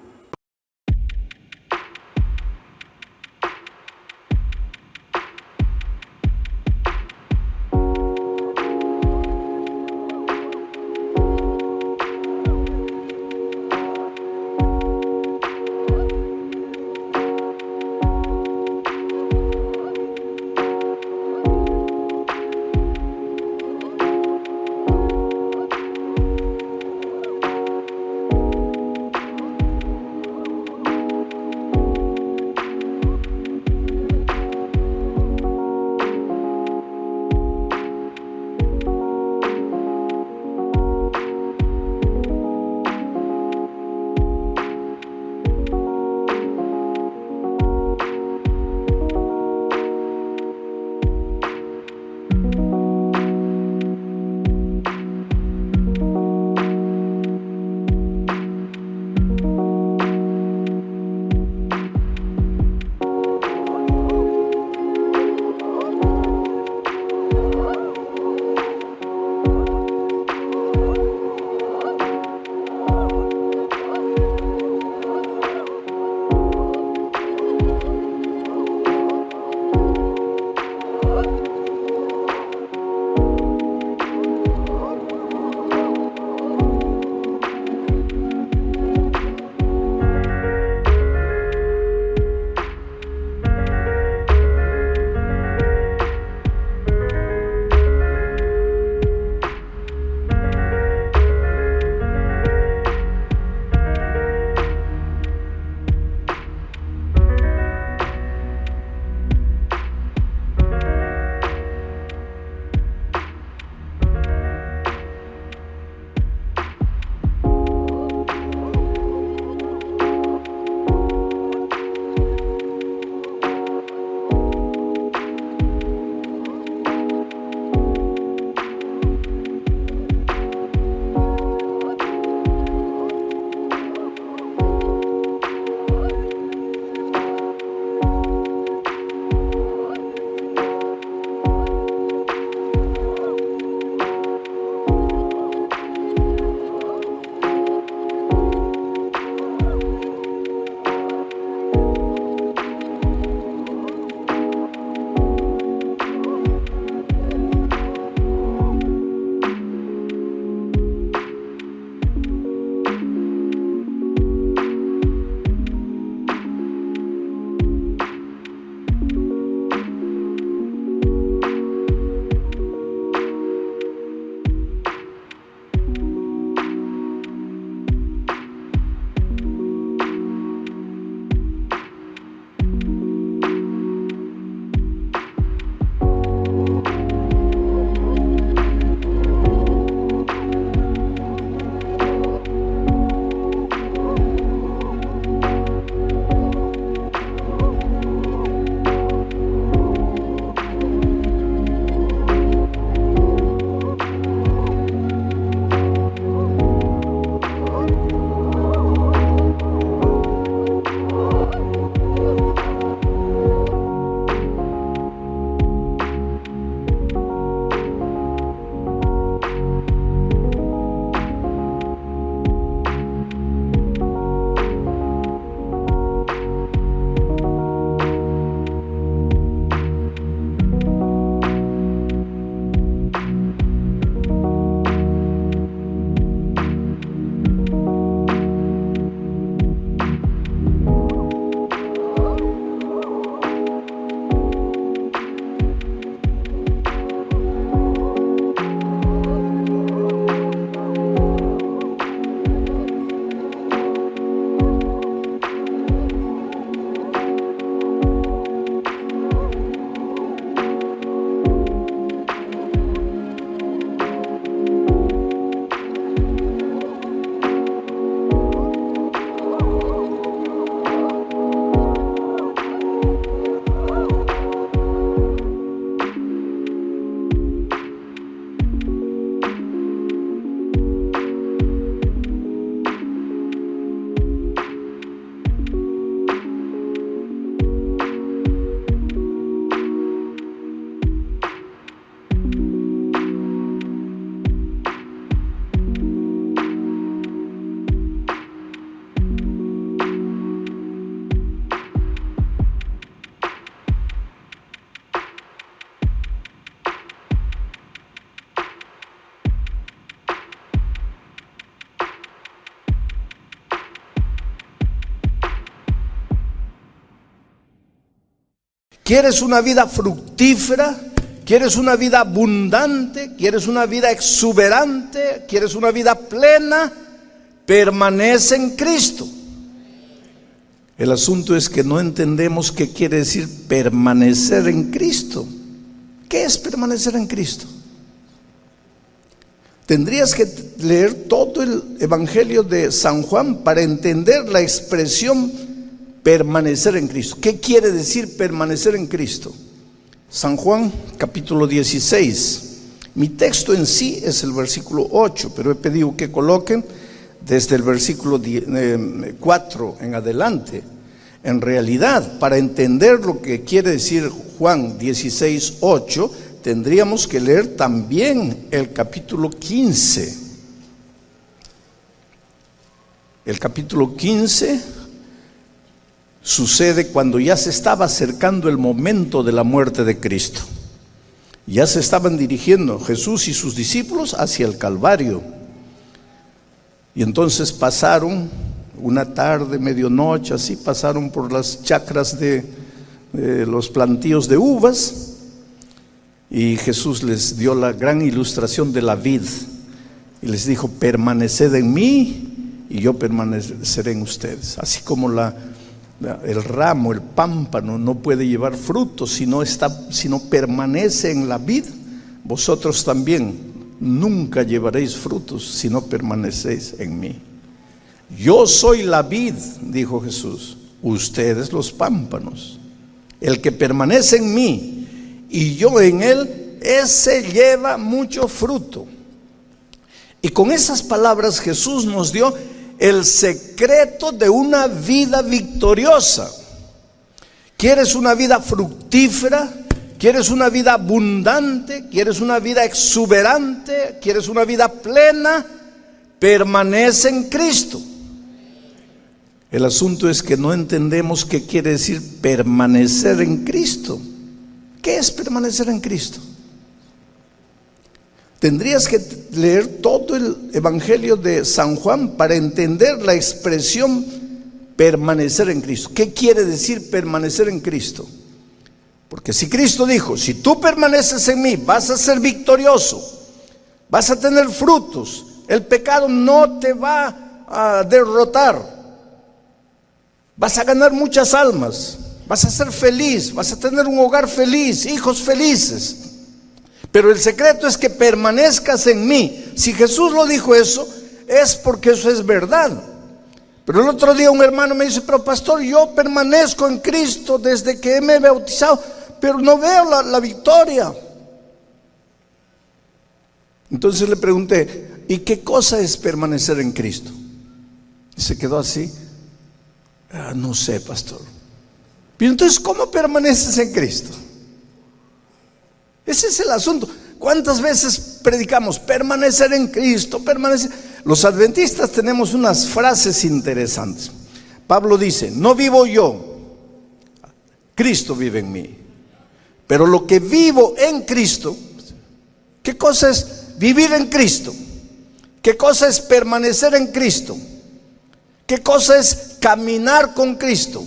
Speaker 2: ¿Quieres una vida fructífera? ¿Quieres una vida abundante? ¿Quieres una vida exuberante? ¿Quieres una vida plena? Permanece en Cristo. El asunto es que no entendemos qué quiere decir permanecer en Cristo. ¿Qué es permanecer en Cristo? Tendrías que leer todo el Evangelio de San Juan para entender la expresión permanecer en Cristo. ¿Qué quiere decir permanecer en Cristo? San Juan capítulo 16. Mi texto en sí es el versículo 8, pero he pedido que coloquen desde el versículo 4 en adelante. En realidad, para entender lo que quiere decir Juan 16, 8, tendríamos que leer también el capítulo 15. El capítulo 15 sucede cuando ya se estaba acercando el momento de la muerte de Cristo. Ya se estaban dirigiendo Jesús y sus discípulos hacia el Calvario. Y entonces pasaron una tarde, medianoche, así pasaron por las chacras de los plantíos de uvas, y Jesús les dio la gran ilustración de la vid y les dijo: permaneced en mí y yo permaneceré en ustedes. Así como el ramo, el pámpano no puede llevar frutos si no permanece en la vid, vosotros también nunca llevaréis frutos si no permanecéis en mí. Yo soy la vid, dijo Jesús, ustedes los pámpanos. El que permanece en mí y yo en él, ese lleva mucho fruto. Y con esas palabras Jesús nos dio el secreto de una vida victoriosa. ¿Quieres una vida fructífera? ¿Quieres una vida abundante? ¿Quieres una vida exuberante? ¿Quieres una vida plena? Permanece en Cristo. El asunto es que no entendemos qué quiere decir permanecer en Cristo. ¿Qué es permanecer en Cristo? Tendrías que leer todo el Evangelio de San Juan para entender la expresión permanecer en Cristo. ¿Qué quiere decir permanecer en Cristo? Porque si Cristo dijo: si tú permaneces en mí, vas a ser victorioso, vas a tener frutos, el pecado no te va a derrotar, vas a ganar muchas almas, vas a ser feliz, vas a tener un hogar feliz, hijos felices. Pero el secreto es que permanezcas en mí. Si Jesús lo dijo eso, es porque eso es verdad. Pero el otro día un hermano me dice: pero pastor, yo permanezco en Cristo desde que me he bautizado, pero no veo la victoria. Entonces le pregunté: ¿y qué cosa es permanecer en Cristo? Y se quedó así. No sé, pastor. Pero entonces, ¿cómo permaneces en Cristo? Ese es el asunto. ¿Cuántas veces predicamos permanecer en Cristo, permanecer? Los adventistas tenemos unas frases interesantes. Pablo dice: no vivo yo, Cristo vive en mí. Pero lo que vivo en Cristo, ¿qué cosa es vivir en Cristo? ¿Qué cosa es permanecer en Cristo? ¿Qué cosa es caminar con Cristo?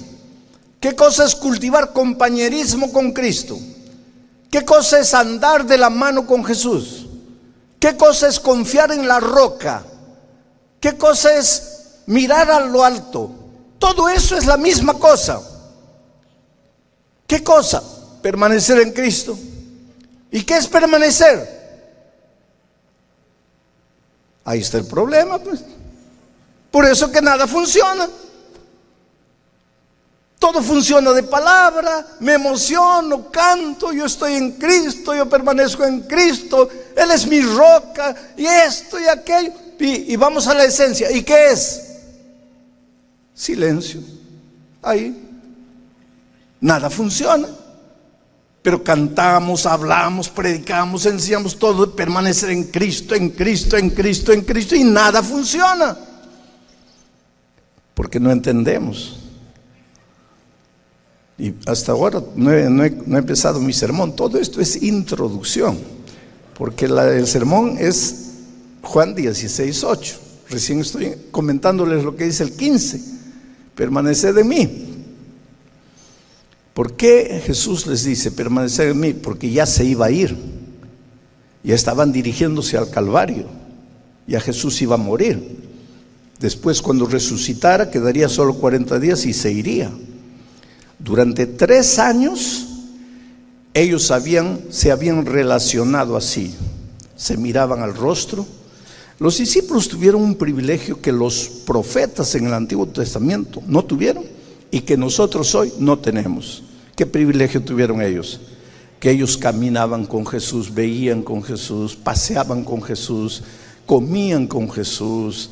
Speaker 2: ¿Qué cosa es cultivar compañerismo con Cristo? ¿Qué cosa es andar de la mano con Jesús? ¿Qué cosa es confiar en la roca? ¿Qué cosa es mirar a lo alto? Todo eso es la misma cosa. ¿Qué cosa? Permanecer en Cristo. ¿Y qué es permanecer? Ahí está el problema, pues. Por eso que nada funciona. Todo funciona de palabra, me emociono, canto, yo estoy en Cristo, yo permanezco en Cristo, Él es mi roca, y esto y aquello, y vamos a la esencia. ¿Y qué es? Silencio. Ahí nada funciona. Pero cantamos, hablamos, predicamos, enseñamos todo de permanecer en Cristo, en Cristo, en Cristo, en Cristo, y nada funciona. Porque no entendemos. Y hasta ahora no he empezado mi sermón. Todo esto es introducción, porque el sermón es Juan 16, 8. Recién estoy comentándoles lo que dice el 15. Permaneced en mí. ¿Por qué Jesús les dice permanecer en mí? Porque ya se iba a ir. Ya estaban dirigiéndose al Calvario. Ya Jesús iba a morir. Después, cuando resucitara, quedaría solo 40 días y se iría. Durante 3 años, ellos se habían relacionado así. Se miraban al rostro. Los discípulos tuvieron un privilegio que los profetas en el Antiguo Testamento no tuvieron y que nosotros hoy no tenemos. ¿Qué privilegio tuvieron ellos? Que ellos caminaban con Jesús, veían con Jesús, paseaban con Jesús, comían con Jesús.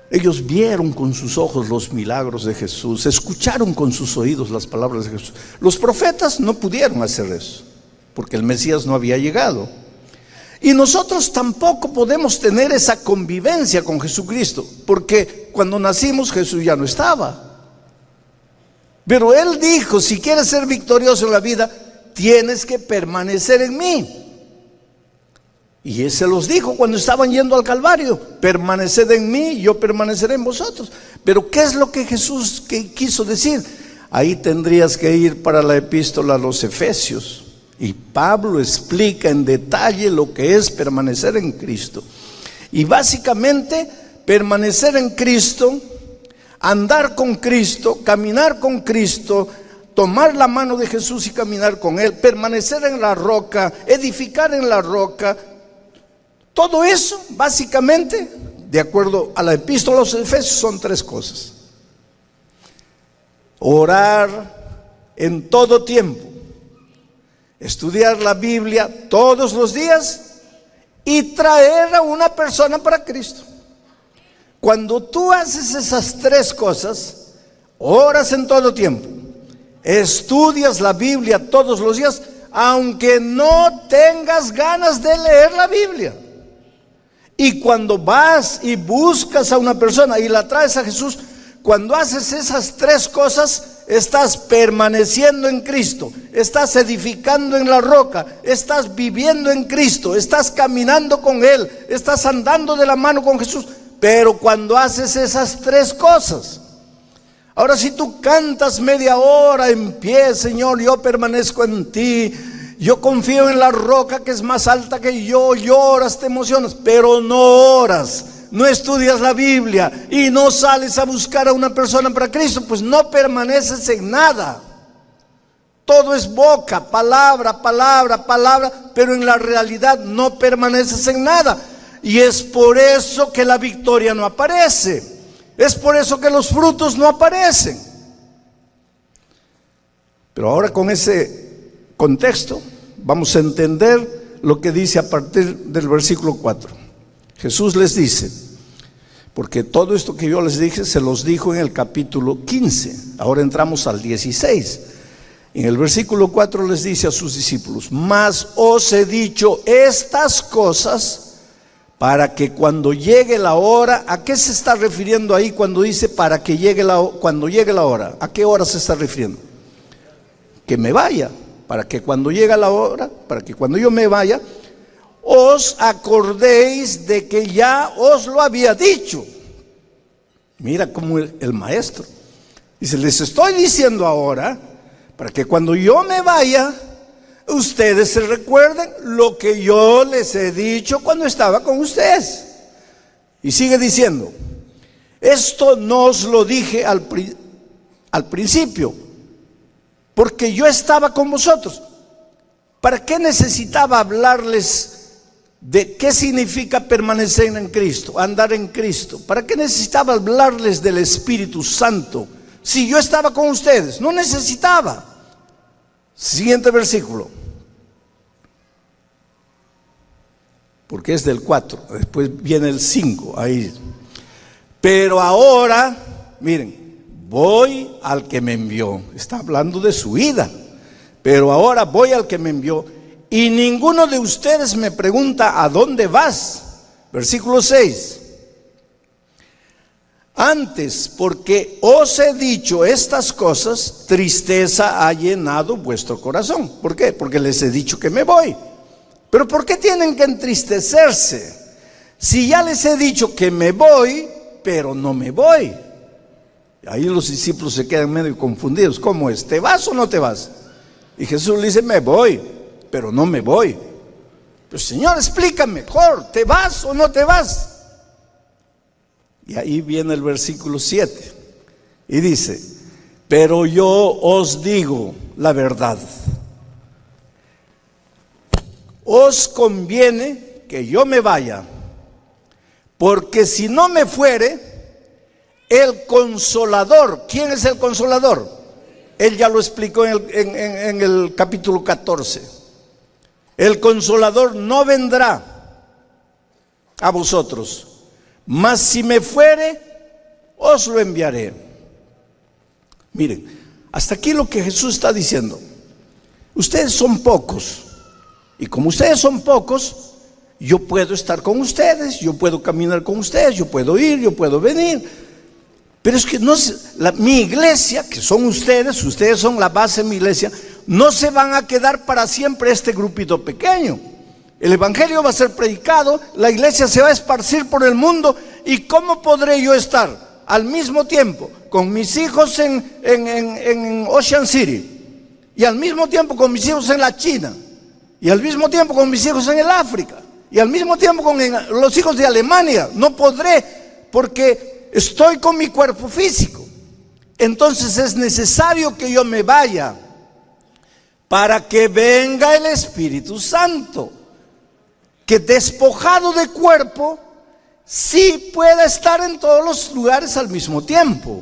Speaker 2: Ellos vieron con sus ojos los milagros de Jesús, escucharon con sus oídos las palabras de Jesús. Los profetas no pudieron hacer eso, porque el Mesías no había llegado. Y nosotros tampoco podemos tener esa convivencia con Jesucristo, porque cuando nacimos Jesús ya no estaba. Pero Él dijo, si quieres ser victorioso en la vida, tienes que permanecer en mí. Y Él se los dijo cuando estaban yendo al Calvario: permaneced en mí, yo permaneceré en vosotros. Pero ¿qué es lo que Jesús quiso decir? Ahí tendrías que ir para la epístola a los Efesios. Y Pablo explica en detalle lo que es permanecer en Cristo. Y básicamente, permanecer en Cristo, andar con Cristo, caminar con Cristo, tomar la mano de Jesús y caminar con Él, permanecer en la roca, edificar en la roca. Todo eso, básicamente, de acuerdo a la epístola a los Efesios, son 3 cosas. Orar en todo tiempo, estudiar la Biblia todos los días y traer a una persona para Cristo. Cuando tú haces esas 3 cosas, oras en todo tiempo, estudias la Biblia todos los días, aunque no tengas ganas de leer la Biblia. Y cuando vas y buscas a una persona y la traes a Jesús, cuando haces esas 3 cosas, estás permaneciendo en Cristo, estás edificando en la roca, estás viviendo en Cristo, estás caminando con Él, estás andando de la mano con Jesús. Pero cuando haces esas 3 cosas, ahora si tú cantas media hora en pie: Señor, yo permanezco en ti, yo confío en la roca que es más alta que yo, lloras, te emocionas, pero no oras, no estudias la Biblia y no sales a buscar a una persona para Cristo, pues no permaneces en nada. Todo es boca, palabra, palabra, palabra, pero en la realidad no permaneces en nada. Y es por eso que la victoria no aparece, es por eso que los frutos no aparecen. Pero ahora, con ese contexto, vamos a entender lo que dice a partir del versículo 4. Jesús les dice, porque todo esto que yo les dije se los dijo en el capítulo 15, ahora entramos al 16. En el versículo 4 les dice a sus discípulos: mas os he dicho estas cosas para que cuando llegue la hora. ¿A qué se está refiriendo ahí cuando dice para que cuando llegue la hora? ¿A qué hora se está refiriendo? Que me vaya, para que cuando llegue la hora, para que cuando yo me vaya, os acordéis de que ya os lo había dicho. Mira cómo el maestro dice: les estoy diciendo ahora, para que cuando yo me vaya, ustedes se recuerden lo que yo les he dicho cuando estaba con ustedes. Y sigue diciendo: esto no os lo dije al principio, porque yo estaba con vosotros. ¿Para qué necesitaba hablarles de qué significa permanecer en Cristo, andar en Cristo? ¿Para qué necesitaba hablarles del Espíritu Santo si yo estaba con ustedes? No necesitaba. Siguiente versículo, porque es del 4, después viene el 5, ahí. Pero ahora, miren, voy al que me envió. Está hablando de su ida. Pero ahora voy al que me envió, y ninguno de ustedes me pregunta: ¿a dónde vas? Versículo 6. Antes, porque os he dicho estas cosas, tristeza ha llenado vuestro corazón. ¿Por qué? Porque les he dicho que me voy. Pero ¿por qué tienen que entristecerse? Si ya les he dicho que me voy, pero no me voy. Ahí los discípulos se quedan medio confundidos. ¿Cómo es? ¿Te vas o no te vas? Y Jesús le dice, me voy, pero no me voy. Pero Señor, explícame mejor, ¿te vas o no te vas? Y ahí viene el versículo 7 y dice, pero yo os digo la verdad. Os conviene que yo me vaya, porque si no me fuere, el Consolador, ¿quién es el Consolador? Él ya lo explicó en el capítulo 14. El Consolador no vendrá a vosotros, mas si me fuere, os lo enviaré. Miren, hasta aquí lo que Jesús está diciendo. Ustedes son pocos, y como ustedes son pocos, yo puedo estar con ustedes, yo puedo caminar con ustedes, yo puedo ir, yo puedo venir. Pero es que mi iglesia, que son ustedes son la base de mi iglesia, no se van a quedar para siempre este grupito pequeño. El evangelio va a ser predicado, la iglesia se va a esparcir por el mundo. ¿Y cómo podré yo estar al mismo tiempo con mis hijos en Ocean City, y al mismo tiempo con mis hijos en la China, y al mismo tiempo con mis hijos en el África, y al mismo tiempo con los hijos de Alemania? No podré, porque estoy con mi cuerpo físico. Entonces es necesario que yo me vaya para que venga el Espíritu Santo, que despojado de cuerpo sí pueda estar en todos los lugares al mismo tiempo.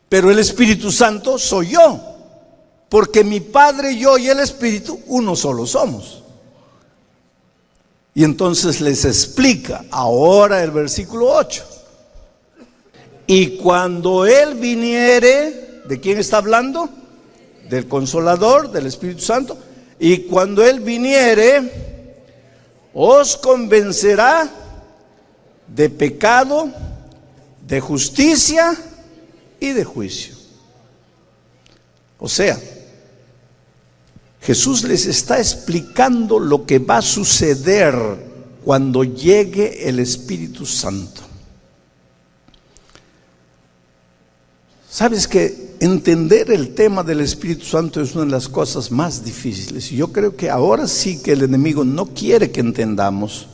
Speaker 2: Pero el Espíritu Santo soy yo, porque mi Padre, yo y el Espíritu uno solo somos. Y entonces les explica ahora el versículo 8. Y cuando Él viniere, ¿de quién está hablando? Del Consolador, del Espíritu Santo. Y cuando Él viniere, os convencerá de pecado, de justicia y de juicio. O sea, Jesús les está explicando lo que va a suceder cuando llegue el Espíritu Santo. Sabes que entender el tema del Espíritu Santo es una de las cosas más difíciles. Y yo creo que ahora sí que el enemigo no quiere que entendamos,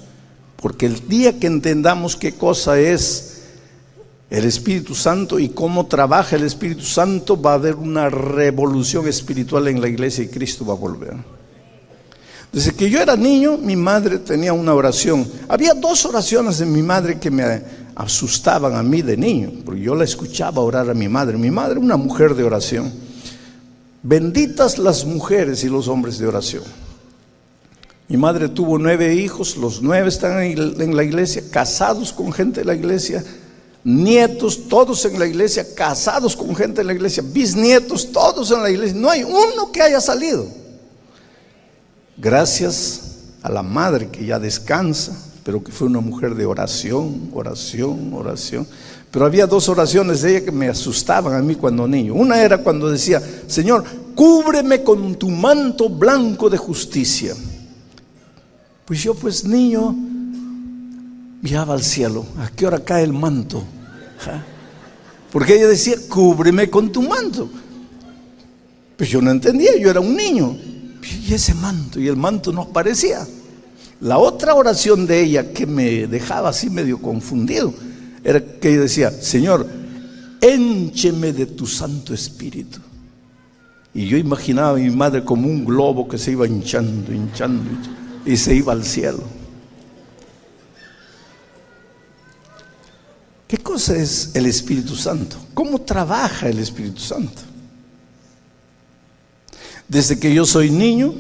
Speaker 2: porque el día que entendamos qué cosa es el Espíritu Santo y cómo trabaja el Espíritu Santo, va a haber una revolución espiritual en la iglesia y Cristo va a volver. Desde que yo era niño, mi madre tenía una oración. Había dos oraciones de mi madre que me asustaban a mí de niño, porque yo la escuchaba orar a mi madre. Mi madre, una mujer de oración. Benditas las mujeres y los hombres de oración. Mi madre tuvo 9 hijos, los 9 están en la iglesia, casados con gente de la iglesia, nietos todos en la iglesia, casados con gente de la iglesia, bisnietos todos en la iglesia. No hay uno que haya salido. Gracias a la madre que ya descansa, pero que fue una mujer de oración. Pero había 2 oraciones de ella que me asustaban a mí cuando niño. Una era cuando decía: Señor, cúbreme con tu manto blanco de justicia. Pues yo, pues niño, miraba al cielo, ¿a qué hora cae el manto? Porque ella decía: cúbreme con tu manto. Pues yo no entendía, yo era un niño. Y ese manto, y el manto no aparecía. La otra oración de ella que me dejaba así medio confundido era que ella decía: Señor, éncheme de tu Santo Espíritu. Y yo imaginaba a mi madre como un globo que se iba hinchando y se iba al cielo. ¿Qué cosa es el Espíritu Santo? ¿Cómo trabaja el Espíritu Santo? Desde que yo soy niño,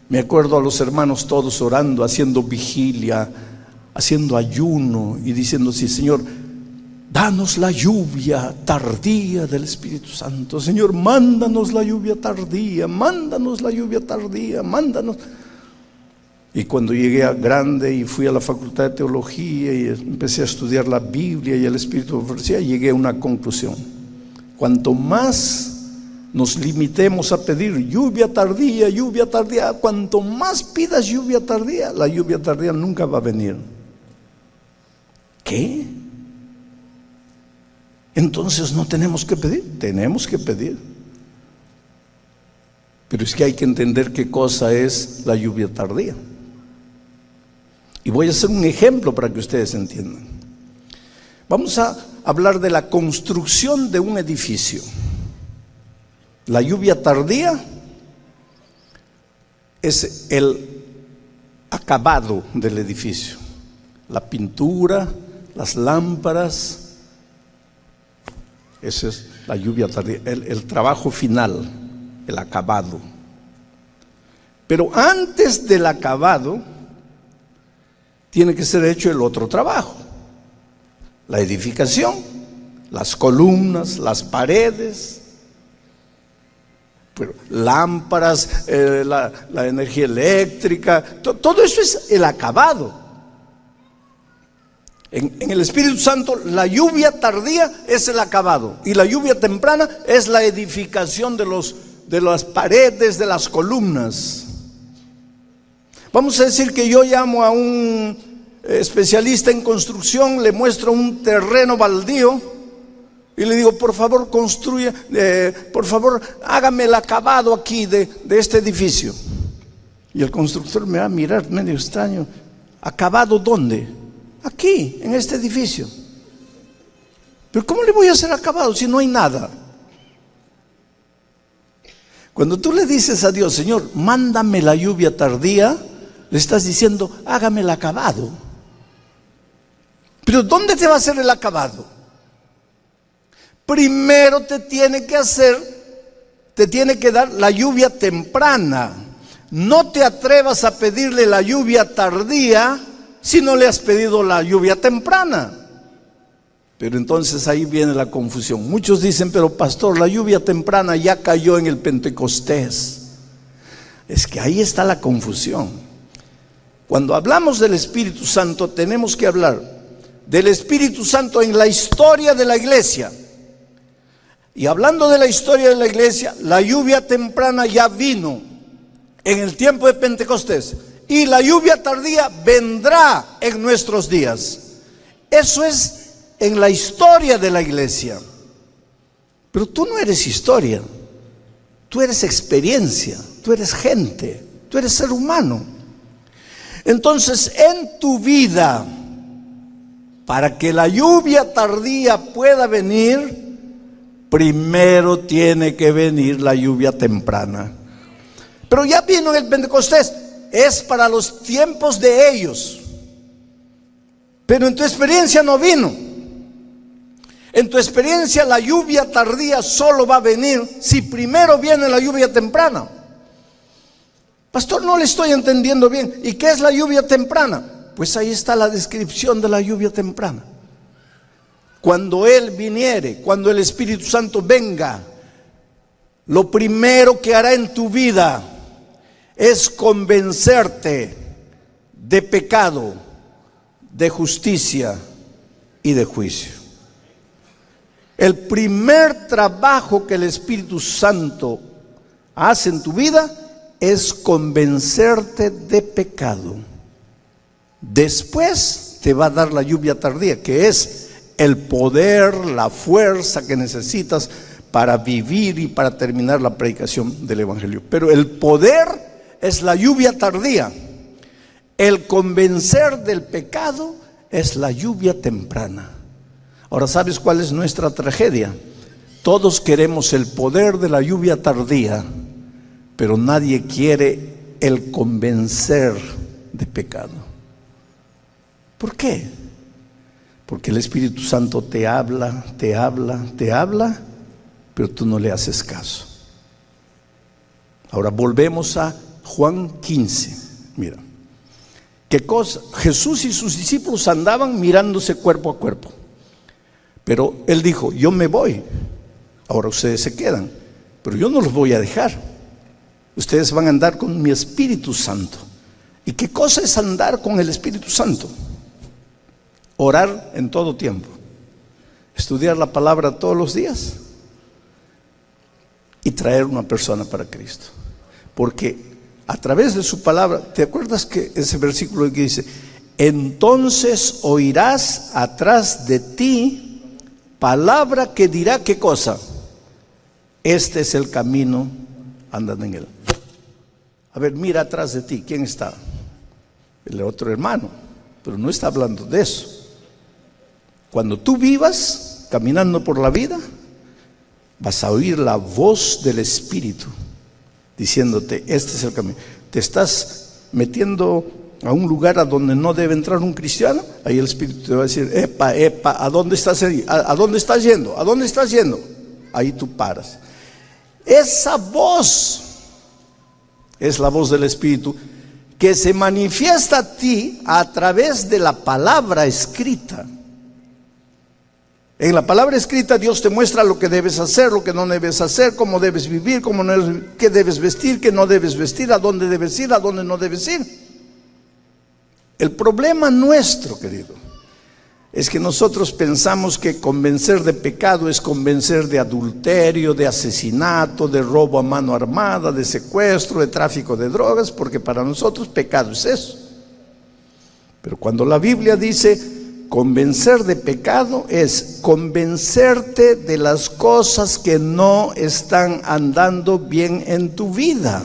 Speaker 2: me acuerdo a los hermanos todos orando, haciendo vigilia, haciendo ayuno y diciendo: sí, Señor, danos la lluvia tardía del Espíritu Santo. Señor, mándanos la lluvia tardía, mándanos la lluvia tardía, mándanos. Y cuando llegué a grande y fui a la facultad de teología y empecé a estudiar la Biblia y el Espíritu de profecía, llegué a una conclusión: cuanto más nos limitemos a pedir lluvia tardía, cuanto más pidas lluvia tardía, la lluvia tardía nunca va a venir. ¿Qué? Entonces no tenemos que pedir, tenemos que pedir. Pero es que hay que entender qué cosa es la lluvia tardía. Y voy a hacer un ejemplo para que ustedes entiendan. Vamos a hablar de la construcción de un edificio. La lluvia tardía es el acabado del edificio. La pintura, las lámparas. Esa es la lluvia tardía, el trabajo final, el acabado. Pero antes del acabado tiene que ser hecho el otro trabajo: la edificación, las columnas, las paredes, lámparas, la energía eléctrica, todo eso es el acabado. En el Espíritu Santo, la lluvia tardía es el acabado y la lluvia temprana es la edificación de las paredes, de las columnas. Vamos a decir que yo llamo a un especialista en construcción, le muestro un terreno baldío y le digo: por favor construya, por favor hágame el acabado aquí de este edificio. Y el constructor me va a mirar medio extraño. ¿Acabado dónde? Aquí, en este edificio. Pero ¿cómo le voy a hacer acabado si no hay nada? Cuando tú le dices a Dios: Señor, mándame la lluvia tardía, le estás diciendo: hágame el acabado. Pero ¿dónde te va a hacer el acabado? Primero te tiene que dar la lluvia temprana. No te atrevas a pedirle la lluvia tardía si no le has pedido la lluvia temprana. Pero entonces ahí viene la confusión. Muchos dicen: pero pastor, la lluvia temprana ya cayó en el Pentecostés. Es que ahí está la confusión. Cuando hablamos del Espíritu Santo, tenemos que hablar del Espíritu Santo en la historia de la iglesia. Y hablando de la historia de la iglesia, la lluvia temprana ya vino en el tiempo de Pentecostés, y la lluvia tardía vendrá en nuestros días. Eso es en la historia de la iglesia. Pero tú no eres historia, tú eres experiencia, tú eres gente, tú eres ser humano. Entonces, en tu vida, para que la lluvia tardía pueda venir, primero tiene que venir la lluvia temprana. Pero ya vino en el Pentecostés, es para los tiempos de ellos. Pero en tu experiencia no vino. En tu experiencia la lluvia tardía solo va a venir si primero viene la lluvia temprana. Pastor, no le estoy entendiendo bien. ¿Y qué es la lluvia temprana? Pues ahí está la descripción de la lluvia temprana. Cuando Él viniere, cuando el Espíritu Santo venga, lo primero que hará en tu vida es convencerte de pecado, de justicia y de juicio. El primer trabajo que el Espíritu Santo hace en tu vida es convencerte de pecado. Después te va a dar la lluvia tardía, que es el poder, la fuerza que necesitas para vivir y para terminar la predicación del Evangelio. Pero el poder es la lluvia tardía. El convencer del pecado es la lluvia temprana. Ahora, ¿sabes cuál es nuestra tragedia? Todos queremos el poder de la lluvia tardía, pero nadie quiere el convencer de pecado. ¿Por qué? Porque el Espíritu Santo te habla, pero tú no le haces caso. Ahora volvemos a Juan 15. Mira, ¿qué cosa? Jesús y sus discípulos andaban mirándose cuerpo a cuerpo. Pero Él dijo: yo me voy, ahora ustedes se quedan, pero yo no los voy a dejar. Ustedes van a andar con mi Espíritu Santo. ¿Y qué cosa es andar con el Espíritu Santo? Orar en todo tiempo, estudiar la palabra todos los días y traer una persona para Cristo. Porque a través de su palabra, ¿te acuerdas que ese versículo que dice: entonces oirás atrás de ti, palabra que dirá qué cosa. Este es el camino, andan en él. A ver, mira atrás de ti, ¿quién está? El otro hermano, pero no está hablando de eso. Cuando tú vivas caminando por la vida, vas a oír la voz del Espíritu diciéndote, este es el camino. Te estás metiendo a un lugar a donde no debe entrar un cristiano, ahí el Espíritu te va a decir, epa, ¿a dónde estás? ¿A dónde estás yendo? ¿A dónde estás yendo? Ahí tú paras. Esa voz es la voz del Espíritu que se manifiesta a ti a través de la palabra escrita. En la palabra escrita Dios te muestra lo que debes hacer, lo que no debes hacer, cómo debes vivir, qué debes vestir, qué no debes vestir, a dónde debes ir, a dónde no debes ir. El problema nuestro, querido, es que nosotros pensamos que convencer de pecado es convencer de adulterio, de asesinato, de robo a mano armada, de secuestro, de tráfico de drogas, porque para nosotros pecado es eso. Pero cuando la Biblia dice convencer de pecado, es convencerte de las cosas que no están andando bien en tu vida.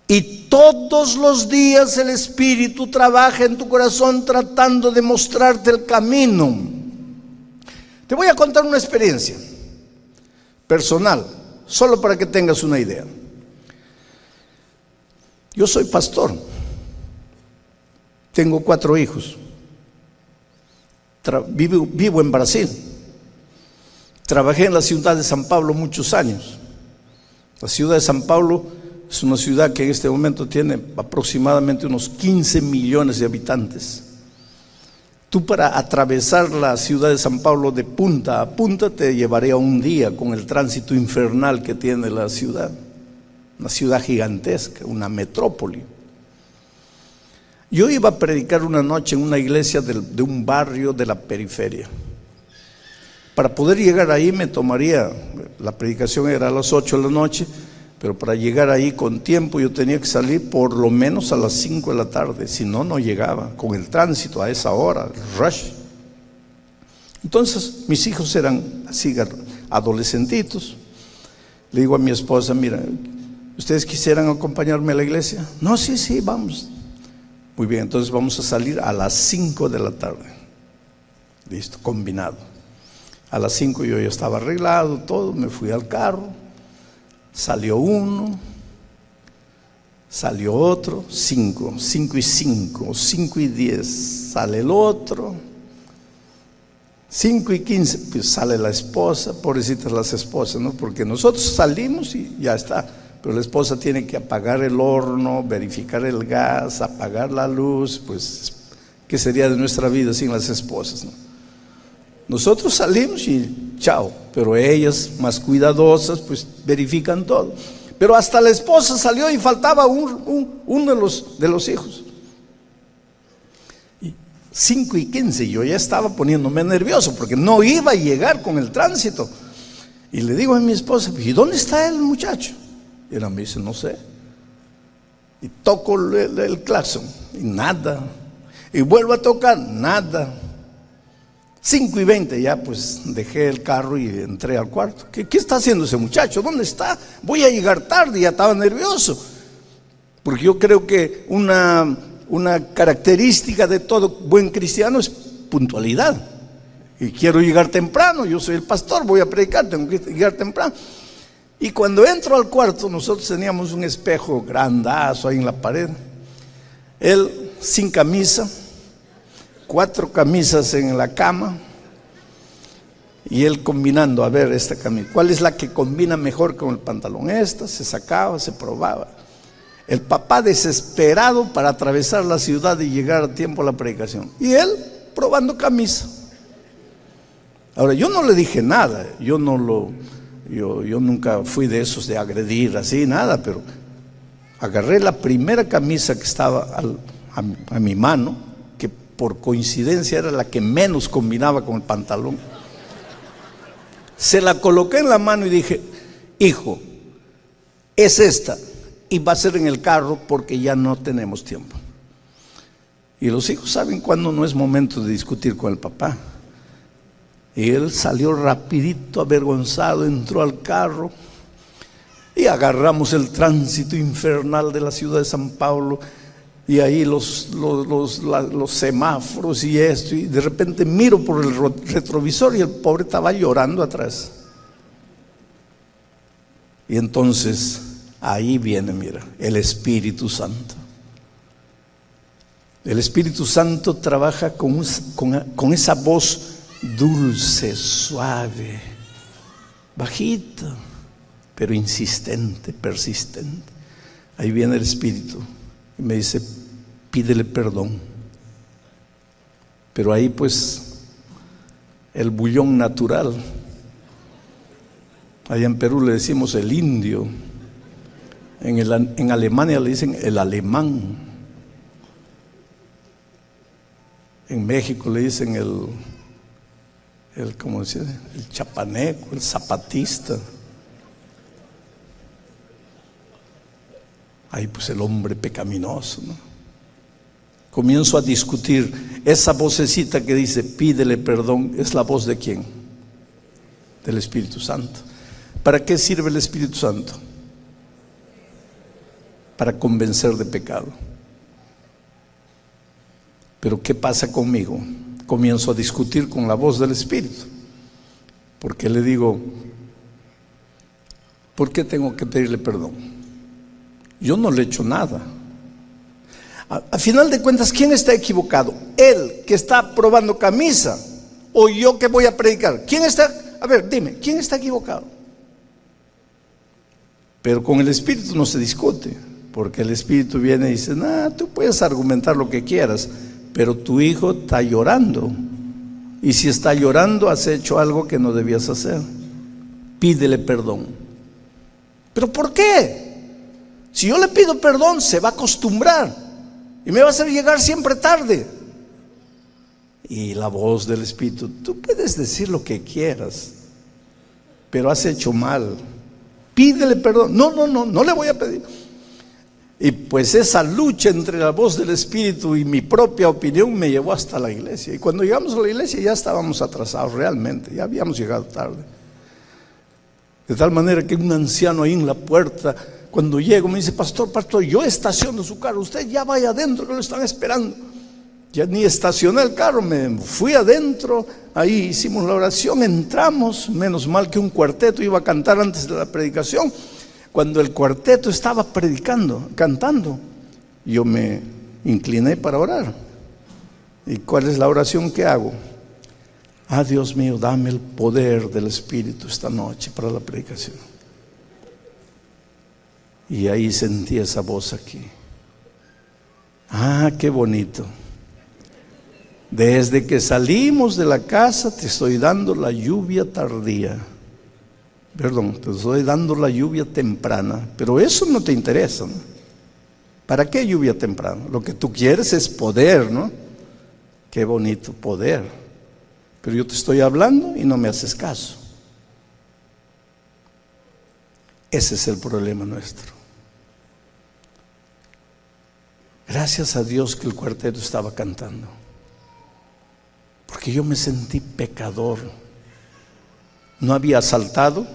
Speaker 2: Y todos los días el Espíritu trabaja en tu corazón tratando de mostrarte el camino. Te voy a contar una experiencia personal, solo para que tengas una idea. Yo soy pastor, tengo 4 hijos, vivo en Brasil, trabajé en la ciudad de San Pablo muchos años. La ciudad de San Pablo es una ciudad que en este momento tiene aproximadamente unos 15 millones de habitantes. Tú, para atravesar la ciudad de San Pablo de punta a punta, te llevaría un día con el tránsito infernal que tiene la ciudad. Una ciudad gigantesca, una metrópoli. Yo iba a predicar una noche en una iglesia de un barrio de la periferia. Para poder llegar ahí me tomaría, la predicación era a las 8 de la noche, pero para llegar ahí con tiempo yo tenía que salir por lo menos a las 5 de la tarde, si no, no llegaba, con el tránsito a esa hora, el rush. Entonces mis hijos eran así adolescentitos. Le digo a mi esposa, mira, ¿ustedes quisieran acompañarme a la iglesia? No, sí, vamos. Muy bien, entonces vamos a salir a las 5 de la tarde. Listo, combinado. A las 5 yo ya estaba arreglado, todo, me fui al carro. Salió uno, salió otro, 5 y 5, 5 y 10, sale el otro, 5 y 15, pues sale la esposa, pobrecitas las esposas, ¿no? Porque nosotros salimos y ya está, pero la esposa tiene que apagar el horno, verificar el gas, apagar la luz, pues, ¿qué sería de nuestra vida sin las esposas, no? Nosotros salimos y chao, pero ellas más cuidadosas pues verifican todo. Pero hasta la esposa salió y faltaba uno de los hijos. 5 y 15, yo ya estaba poniéndome nervioso porque no iba a llegar con el tránsito. Y le digo a mi esposa, ¿y dónde está el muchacho? Y ella me dice, no sé. Y toco el claxon y nada. Y vuelvo a tocar, nada. 5 y 20 ya pues dejé el carro y entré al cuarto. ¿Qué está haciendo ese muchacho? ¿Dónde está? Voy a llegar tarde, ya estaba nervioso. Porque yo creo que una característica de todo buen cristiano es puntualidad. Y quiero llegar temprano, yo soy el pastor, voy a predicar, tengo que llegar temprano. Y cuando entro al cuarto, nosotros teníamos un espejo grandazo ahí en la pared. Él sin camisa, 4 camisas en la cama, y él combinando, a ver esta camisa, ¿cuál es la que combina mejor con el pantalón? Esta, se sacaba, se probaba. El papá desesperado para atravesar la ciudad y llegar a tiempo a la predicación, y él probando camisa. Ahora, yo no le dije nada, yo nunca fui de esos de agredir así, nada, pero agarré la primera camisa que estaba a mi mano, que por coincidencia era la que menos combinaba con el pantalón. Se la coloqué en la mano y dije, hijo, es esta, y va a ser en el carro porque ya no tenemos tiempo. Y los hijos saben cuándo no es momento de discutir con el papá. Y él salió rapidito, avergonzado, entró al carro y agarramos el tránsito infernal de la ciudad de San Pablo. Y ahí los semáforos y esto, y de repente miro por el retrovisor y el pobre estaba llorando atrás. Y entonces ahí viene, mira, el Espíritu Santo. El Espíritu Santo trabaja con esa voz dulce, suave, bajita, pero insistente, persistente. Ahí viene el Espíritu y me dice, pídele perdón. Pero ahí pues el bullón natural, allá en Perú le decimos el indio, en Alemania le dicen el alemán, en México le dicen ¿cómo decía? El chapaneco, el zapatista. Ahí pues el hombre pecaminoso, ¿no? Comienzo a discutir. Esa vocecita que dice pídele perdón, ¿es la voz de quién? Del Espíritu Santo. ¿Para qué sirve el Espíritu Santo? Para convencer de pecado. Pero ¿qué pasa conmigo? Comienzo a discutir con la voz del Espíritu, porque le digo, ¿por qué tengo que pedirle perdón? Yo no le he hecho nada. A final de cuentas, ¿quién está equivocado? ¿Él que está probando camisa o yo que voy a predicar? ¿Quién está? A ver, dime, ¿quién está equivocado? Pero con el Espíritu no se discute, porque el Espíritu viene y dice, tú puedes argumentar lo que quieras, pero tu hijo está llorando. Y si está llorando, has hecho algo que no debías hacer. Pídele perdón. ¿Pero por qué? Si yo le pido perdón, se va a acostumbrar y me va a hacer llegar siempre tarde. Y la voz del Espíritu, tú puedes decir lo que quieras, pero has hecho mal. Pídele perdón. No le voy a pedir. Y pues esa lucha entre la voz del Espíritu y mi propia opinión me llevó hasta la iglesia. Y cuando llegamos a la iglesia ya estábamos atrasados realmente, ya habíamos llegado tarde. De tal manera que un anciano ahí en la puerta, cuando llego me dice, pastor, yo estaciono su carro, usted ya vaya adentro que lo están esperando. Ya ni estacioné el carro, me fui adentro, ahí hicimos la oración, entramos, menos mal que un cuarteto iba a cantar antes de la predicación. Cuando el cuarteto estaba cantando, yo me incliné para orar. ¿Y cuál es la oración que hago? Dios mío, dame el poder del Espíritu esta noche para la predicación. Y ahí sentí esa voz aquí. Qué bonito. Desde que salimos de la casa te estoy dando la lluvia tardía. Perdón, te estoy dando la lluvia temprana, pero eso no te interesa, ¿no? ¿Para qué lluvia temprana? Lo que tú quieres es poder, ¿no? Qué bonito poder. Pero yo te estoy hablando y no me haces caso. Ese es el problema nuestro. Gracias a Dios que el cuarteto estaba cantando, porque yo me sentí pecador. No había asaltado,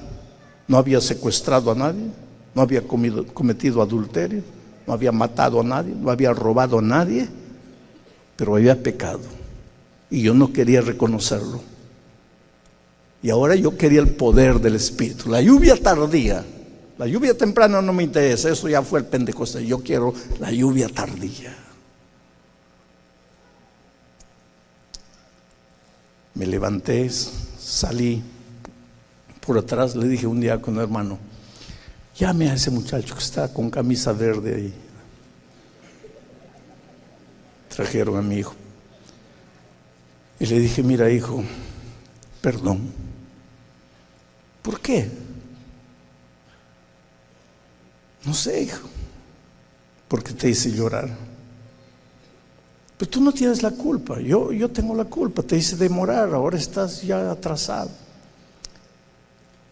Speaker 2: no había secuestrado a nadie, no había cometido adulterio, no había matado a nadie, no había robado a nadie, pero había pecado y yo no quería reconocerlo. Y ahora yo quería el poder del Espíritu, la lluvia tardía. La lluvia temprana no me interesa, eso ya fue el Pentecostés. Yo quiero la lluvia tardía. Me levanté, salí por atrás, le dije a un diácono, hermano, llame a ese muchacho que está con camisa verde ahí. Trajeron a mi hijo. Y le dije, mira hijo, perdón. ¿Por qué? No sé, hijo, porque te hice llorar. Pero tú no tienes la culpa, yo tengo la culpa, te hice demorar, ahora estás ya atrasado.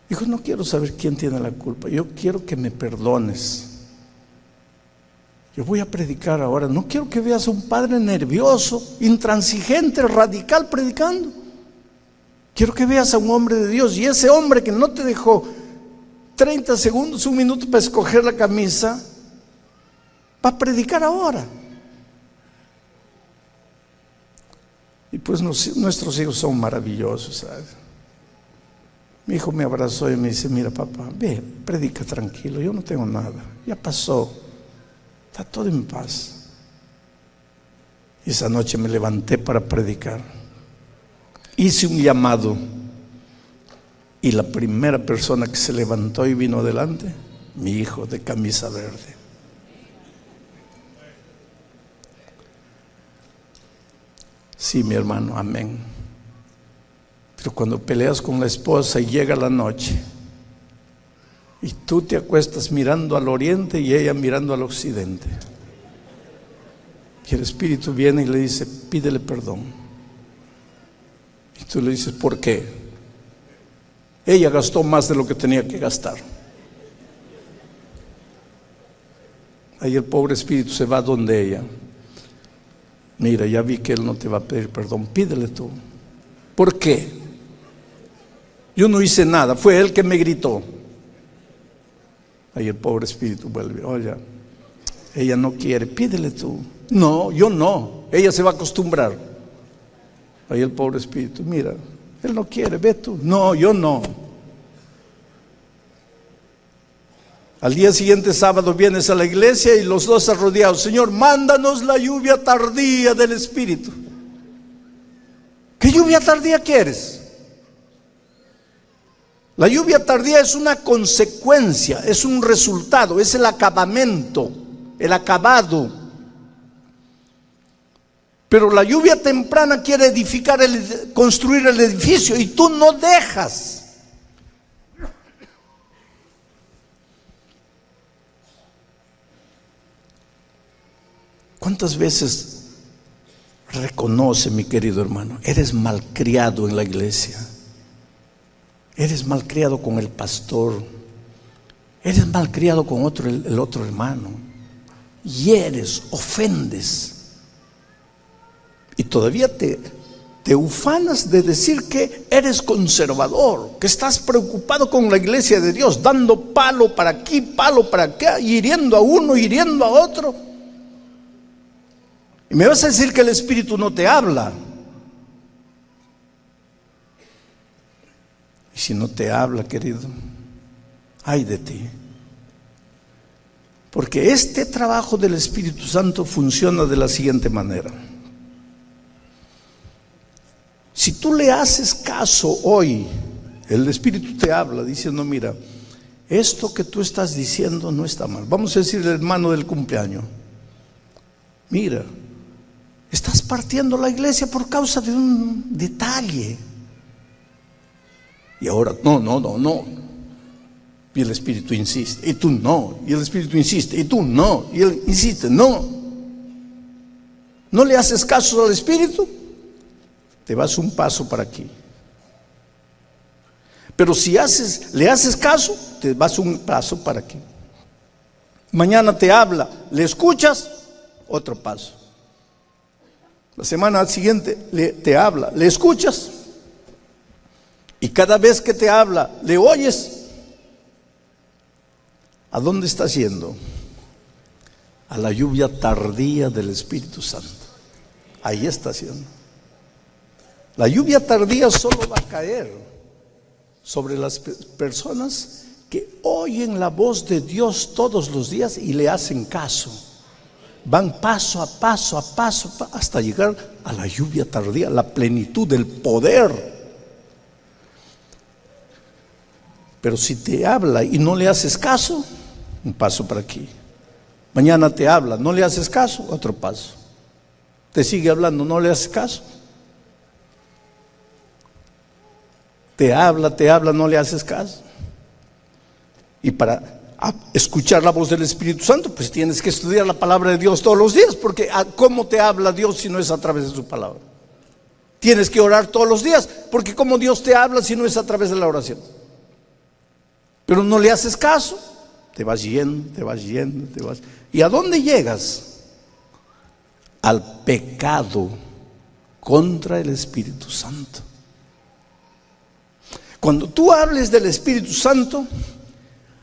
Speaker 2: Hijo, no quiero saber quién tiene la culpa, yo quiero que me perdones. Yo voy a predicar ahora, no quiero que veas a un padre nervioso, intransigente, radical predicando. Quiero que veas a un hombre de Dios, y ese hombre que no te dejó 30 segundos, un minuto para escoger la camisa, va a predicar ahora. Y pues nuestros hijos son maravillosos, ¿sabes? Mi hijo me abrazó y me dice: mira, papá, ve, predica tranquilo, yo no tengo nada, ya pasó, está todo en paz. Y esa noche me levanté para predicar. Hice un llamado y la primera persona que se levantó y vino adelante, mi hijo de camisa verde. Sí, mi hermano, amén. Pero cuando peleas con la esposa y llega la noche y tú te acuestas mirando al oriente y ella mirando al occidente, y el Espíritu viene y le dice: pídele perdón. Y tú le dices: ¿por qué? Ella gastó más de lo que tenía que gastar. Ahí el pobre espíritu se va donde ella. Mira, ya vi que él no te va a pedir perdón, pídele tú. ¿Por qué? Yo no hice nada, fue él que me gritó. Ahí el pobre espíritu vuelve: oye, ella no quiere, pídele tú. No, yo no, ella se va a acostumbrar. Ahí el pobre espíritu: mira, él no quiere, ve tú. No, yo no. Al día siguiente, sábado, vienes a la iglesia y los dos arrodillados: Señor, mándanos la lluvia tardía del Espíritu. ¿Qué lluvia tardía quieres? La lluvia tardía es una consecuencia, es un resultado, es el acabamento, el acabado. Pero la lluvia temprana quiere edificar, construir el edificio, y tú no dejas. ¿Cuántas veces reconoce, mi querido hermano, eres malcriado en la iglesia? Eres malcriado con el pastor, eres malcriado con el otro hermano, hieres, ofendes, y todavía te ufanas de decir que eres conservador, que estás preocupado con la iglesia de Dios, dando palo para aquí, palo para acá, hiriendo a uno, hiriendo a otro. Y me vas a decir que el Espíritu no te habla. Y si no te habla, querido, ay de ti. Porque este trabajo del Espíritu Santo funciona de la siguiente manera. Si tú le haces caso hoy, el Espíritu te habla diciendo: mira, esto que tú estás diciendo no está mal. Vamos a decirle al hermano del cumpleaños: mira, estás partiendo la iglesia por causa de un detalle. Y ahora, no. Y el Espíritu insiste, y tú no. Y el Espíritu insiste, y tú no. Y él insiste, no. ¿No le haces caso al Espíritu? Te vas un paso para aquí. Pero si le haces caso, te vas un paso para aquí. Mañana te habla, le escuchas, otro paso. La semana siguiente te habla, le escuchas, y cada vez que te habla, le oyes. ¿A dónde estás yendo? A la lluvia tardía del Espíritu Santo. Ahí estás yendo. La lluvia tardía solo va a caer sobre las personas que oyen la voz de Dios todos los días y le hacen caso. Van paso a paso hasta llegar a la lluvia tardía, la plenitud del poder. Pero si te habla y no le haces caso, un paso para aquí. Mañana te habla, no le haces caso, otro paso. Te sigue hablando, no le haces caso. Te habla, no le haces caso. Y para escuchar la voz del Espíritu Santo, pues tienes que estudiar la palabra de Dios todos los días, porque ¿cómo te habla Dios si no es a través de su palabra? Tienes que orar todos los días, porque ¿cómo Dios te habla si no es a través de la oración? Pero no le haces caso, te vas yendo. ¿Y a dónde llegas? Al pecado contra el Espíritu Santo. Cuando tú hables del Espíritu Santo,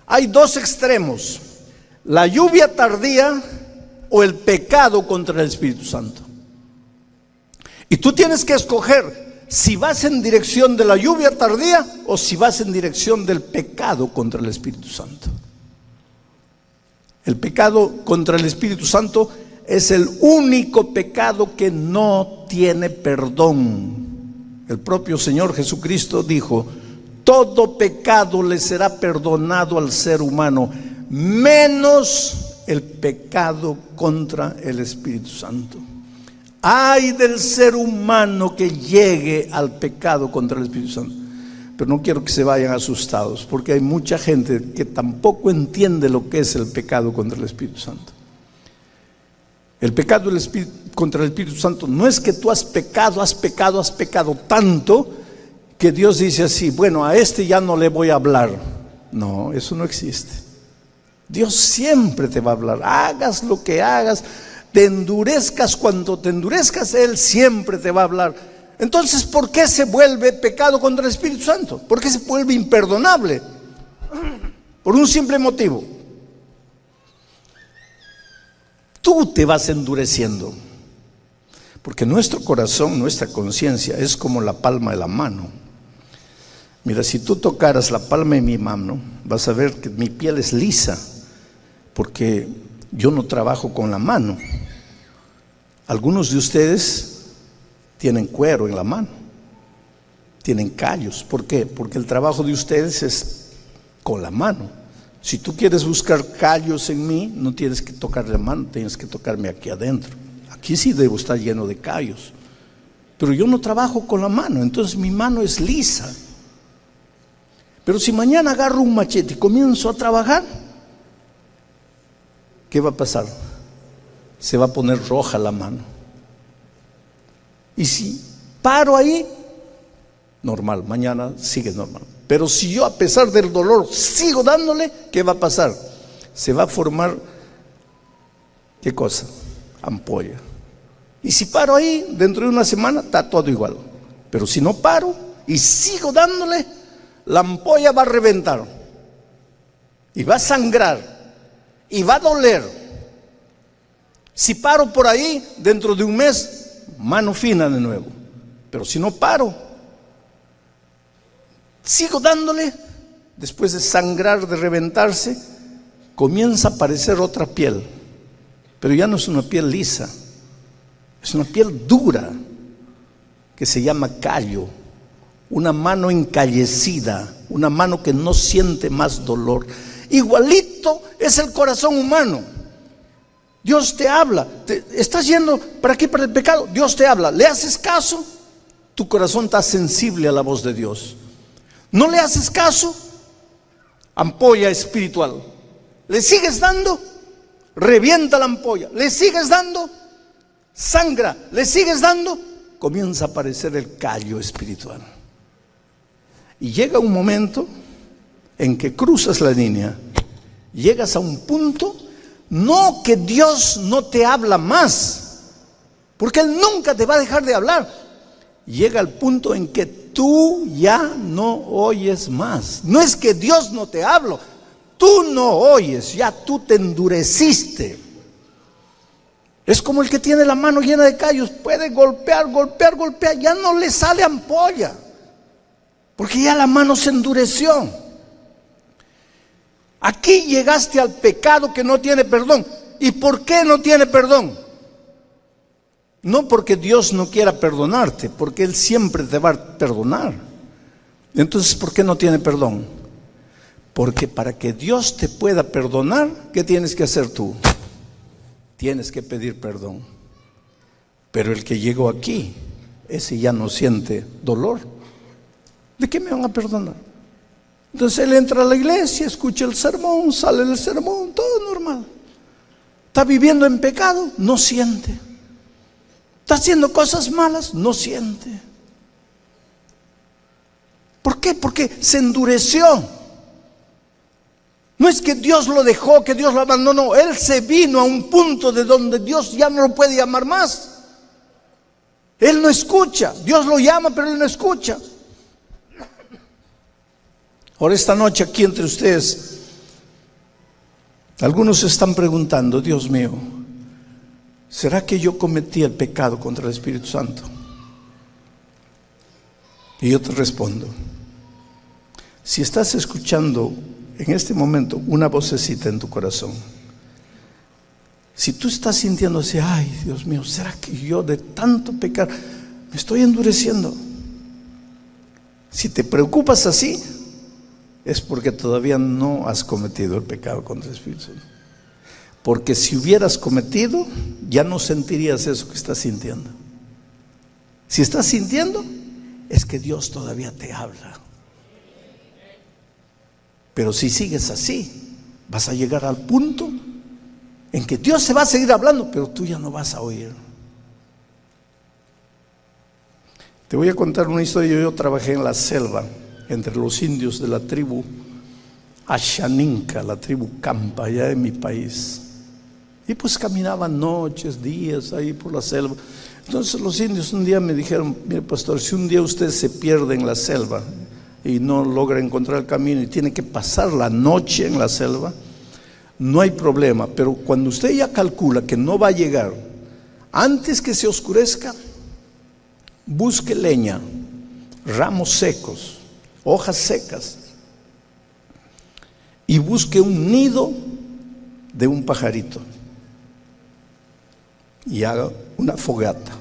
Speaker 2: hay dos extremos: la lluvia tardía o el pecado contra el Espíritu Santo. Y tú tienes que escoger si vas en dirección de la lluvia tardía o si vas en dirección del pecado contra el Espíritu Santo. El pecado contra el Espíritu Santo es el único pecado que no tiene perdón. El propio Señor Jesucristo dijo: todo pecado le será perdonado al ser humano, menos el pecado contra el Espíritu Santo. Ay del ser humano que llegue al pecado contra el Espíritu Santo. Pero no quiero que se vayan asustados, porque hay mucha gente que tampoco entiende lo que es el pecado contra el Espíritu Santo. El pecado contra el Espíritu Santo no es que tú has pecado tanto que Dios dice así: bueno, a este ya no le voy a hablar. No, eso no existe. Dios siempre te va a hablar, hagas lo que hagas, te endurezcas cuando te endurezcas, Él siempre te va a hablar. Entonces, ¿por qué se vuelve pecado contra el Espíritu Santo? ¿Por qué se vuelve imperdonable? Por un simple motivo: tú te vas endureciendo. Porque nuestro corazón, nuestra conciencia es como la palma de la mano. Mira, si tú tocaras la palma de mi mano, vas a ver que mi piel es lisa, porque yo no trabajo con la mano. Algunos de ustedes tienen cuero en la mano, tienen callos. ¿Por qué? Porque el trabajo de ustedes es con la mano. Si tú quieres buscar callos en mí, no tienes que tocar la mano, tienes que tocarme aquí adentro. Aquí sí debo estar lleno de callos, pero yo no trabajo con la mano, entonces mi mano es lisa. Pero si mañana agarro un machete y comienzo a trabajar, ¿qué va a pasar? Se va a poner roja la mano. Y si paro ahí, normal, mañana sigue normal. Pero si yo, a pesar del dolor, sigo dándole, ¿qué va a pasar? Se va a formar, ¿qué cosa? Ampolla. Y si paro ahí, dentro de una semana está todo igual. Pero si no paro y sigo dándole, la ampolla va a reventar y va a sangrar y va a doler. Si paro por ahí, dentro de un mes, mano fina de nuevo. Pero si no paro, sigo dándole, después de sangrar, de reventarse, comienza a aparecer otra piel. Pero ya no es una piel lisa, es una piel dura, que se llama callo. Una mano encallecida, una mano que no siente más dolor. Igualito es el corazón humano. Dios te habla, estás yendo para aquí, para el pecado, Dios te habla, ¿le haces caso? Tu corazón está sensible a la voz de Dios. ¿No le haces caso? Ampolla espiritual. ¿Le sigues dando? Revienta la ampolla. ¿Le sigues dando? Sangra. ¿Le sigues dando? Comienza a aparecer el callo espiritual. Y llega un momento en que cruzas la línea, llegas a un punto, no que Dios no te habla más, porque Él nunca te va a dejar de hablar. Llega al punto en que tú ya no oyes más. No es que Dios no te habla, tú no oyes, ya tú te endureciste. Es como el que tiene la mano llena de callos, puede golpear, ya no le sale ampolla, porque ya la mano se endureció. Aquí llegaste al pecado que no tiene perdón. ¿Y por qué no tiene perdón? No porque Dios no quiera perdonarte, porque Él siempre te va a perdonar. Entonces, ¿por qué no tiene perdón? Porque para que Dios te pueda perdonar, ¿qué tienes que hacer tú? Tienes que pedir perdón. Pero el que llegó aquí, ese ya no siente dolor. ¿De qué me van a perdonar? Entonces él entra a la iglesia, escucha el sermón, sale del sermón, todo normal. Está viviendo en pecado, no siente. Está haciendo cosas malas, no siente. ¿Por qué? Porque se endureció. No es que Dios lo dejó, que Dios lo abandonó. Él se vino a un punto de donde Dios ya no lo puede llamar más. Él no escucha. Dios lo llama, pero él no escucha. Ahora esta noche aquí entre ustedes, algunos se están preguntando, Dios mío, ¿será que yo cometí el pecado contra el Espíritu Santo? Y yo te respondo, si estás escuchando en este momento una vocecita en tu corazón, si tú estás sintiendo así, ay Dios mío, ¿será que yo de tanto pecar me estoy endureciendo? Si te preocupas así, es porque todavía no has cometido el pecado contra el Espíritu Santo. Porque si hubieras cometido, ya no sentirías eso que estás sintiendo. Si estás sintiendo, es que Dios todavía te habla. Pero si sigues así, vas a llegar al punto en que Dios se va a seguir hablando, pero tú ya no vas a oír. Te voy a contar una historia. Yo trabajé en la selva, entre los indios de la tribu Ashaninka, la tribu Campa, allá en mi país. Y pues caminaban noches, días ahí por la selva. Entonces los indios un día me dijeron, mire pastor, si un día usted se pierde en la selva y no logra encontrar el camino y tiene que pasar la noche en la selva, no hay problema, pero cuando usted ya calcula que no va a llegar, antes que se oscurezca, busque leña, ramos secos, hojas secas, y busque un nido de un pajarito y haga una fogata.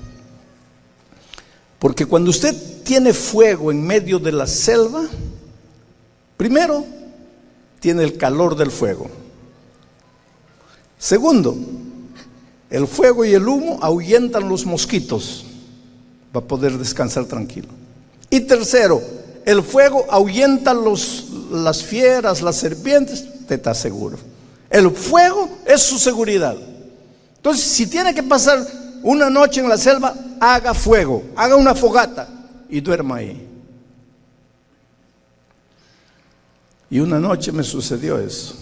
Speaker 2: Porque cuando usted tiene fuego en medio de la selva, primero, tiene el calor del fuego. Segundo, el fuego y el humo ahuyentan los mosquitos, va a poder descansar tranquilo. Y tercero, el fuego ahuyenta las fieras, las serpientes, te está seguro. El fuego es su seguridad. Entonces, si tiene que pasar una noche en la selva, haga fuego, haga una fogata y duerma ahí. Y una noche me sucedió eso.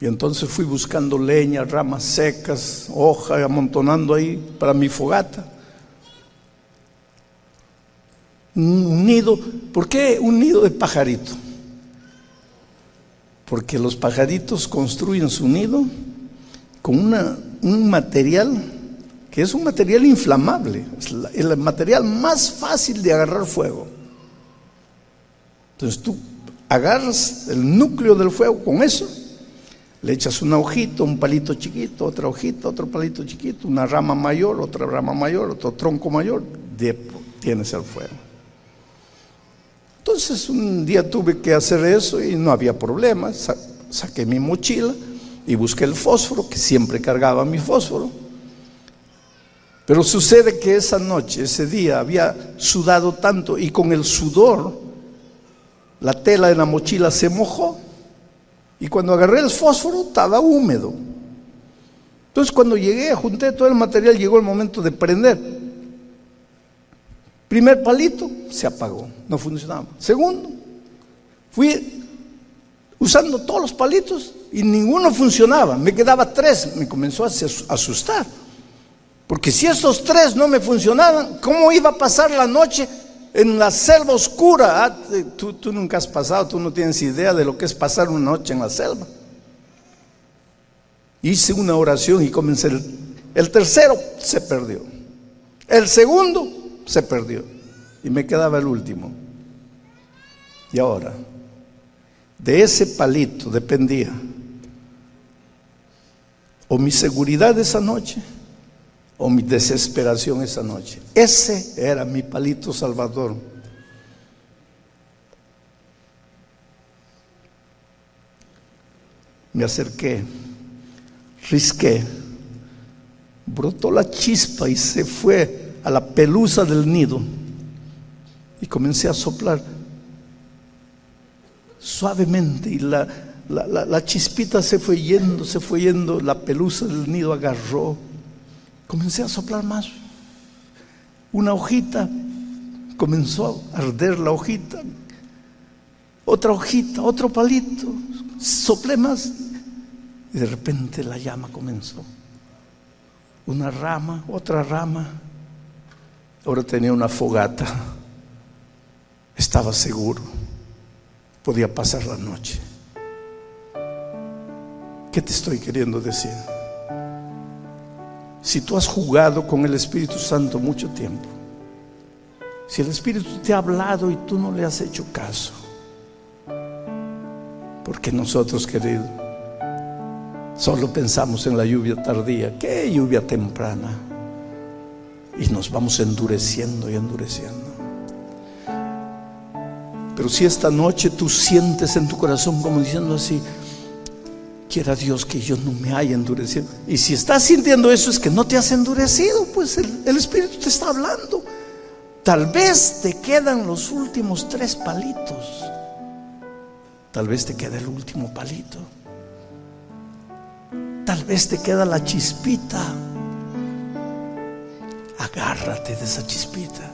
Speaker 2: Y entonces fui buscando leña, ramas secas, hojas, amontonando ahí para mi fogata. Un nido. ¿Por qué un nido de pajarito? Porque los pajaritos construyen su nido con un material que es un material inflamable, es el material más fácil de agarrar fuego. Entonces tú agarras el núcleo del fuego con eso, le echas una hojita, un palito chiquito, otra hojita, otro palito chiquito, una rama mayor, otra rama mayor, otro tronco mayor, tienes el fuego. Entonces un día tuve que hacer eso y no había problema. Saqué mi mochila y busqué el fósforo, que siempre cargaba mi fósforo. Pero sucede que esa noche, ese día, había sudado tanto y con el sudor la tela de la mochila se mojó. Y cuando agarré el fósforo estaba húmedo. Entonces cuando llegué, junté todo el material, llegó el momento de prender. Primer palito, se apagó, no funcionaba. Segundo, fui usando todos los palitos y ninguno funcionaba. Me quedaba 3, me comenzó a asustar. Porque si estos 3 no me funcionaban, ¿cómo iba a pasar la noche en la selva oscura? Tú nunca has pasado, tú no tienes idea de lo que es pasar una noche en la selva. Hice una oración y comencé. El tercero se perdió. El segundo se perdió. Y me quedaba el último. Y ahora, de ese palito dependía o mi seguridad esa noche o mi desesperación esa noche. Ese era mi palito salvador. Me acerqué, risqué, brotó la chispa y se fue a la pelusa del nido y comencé a soplar suavemente y la chispita se fue yendo, la pelusa del nido agarró. Comencé a soplar más. Una hojita, comenzó a arder la hojita. Otra hojita, otro palito. Soplé más. Y de repente la llama comenzó. Una rama, otra rama. Ahora tenía una fogata. Estaba seguro. podía pasar la noche. ¿Qué te estoy queriendo decir? Si tú has jugado con el Espíritu Santo mucho tiempo, si el Espíritu te ha hablado y tú no le has hecho caso, porque nosotros, querido, solo pensamos en la lluvia tardía. ¿Qué lluvia temprana? Y nos vamos endureciendo y endureciendo. Pero si esta noche tú sientes en tu corazón como diciendo así: quiera Dios que yo no me haya endurecido. Y si estás sintiendo eso, es que no te has endurecido, pues el Espíritu te está hablando. Tal vez te quedan los últimos 3 palitos. Tal vez te queda el último palito. Tal vez te queda la chispita. Agárrate de esa chispita,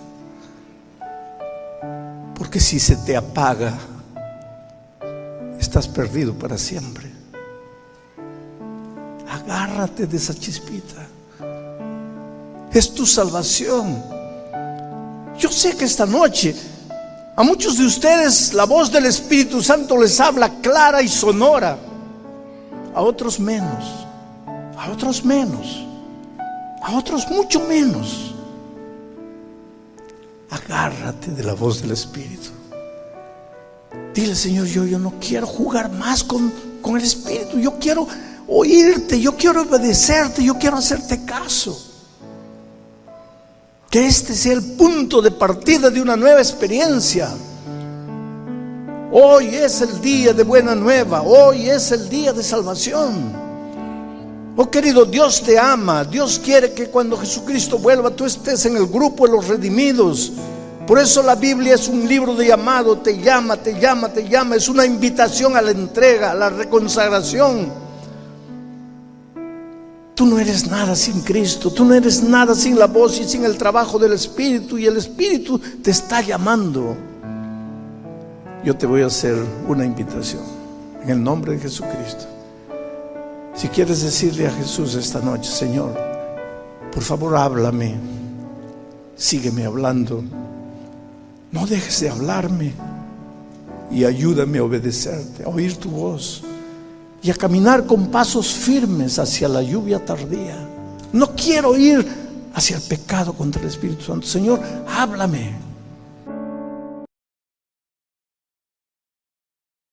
Speaker 2: porque si se te apaga, estás perdido para siempre. Agárrate de esa chispita. Es tu salvación. Yo sé que esta noche a muchos de ustedes la voz del Espíritu Santo les habla clara y sonora. A otros menos. A otros menos. A otros mucho menos. Agárrate de la voz del Espíritu. Dile: Señor, yo no quiero jugar más con el Espíritu. Yo quiero oírte, yo quiero obedecerte, yo quiero hacerte caso. Que este sea el punto de partida de una nueva experiencia. Hoy es el día de buena nueva. Hoy es el día de salvación. Oh querido, Dios te ama. Dios quiere que cuando Jesucristo vuelva tú estés en el grupo de los redimidos. Por eso la Biblia es un libro de llamado. Te llama, te llama, te llama. Es una invitación a la entrega, a la reconsagración. Tú no eres nada sin Cristo. Tú no eres nada sin la voz y sin el trabajo del Espíritu. Y el Espíritu te está llamando. Yo te voy a hacer una invitación en el nombre de Jesucristo. Si quieres decirle a Jesús esta noche: Señor, por favor háblame, sígueme hablando, no dejes de hablarme y ayúdame a obedecerte, a oír tu voz y a caminar con pasos firmes hacia la lluvia tardía. No quiero ir hacia el pecado contra el Espíritu Santo. Señor, háblame.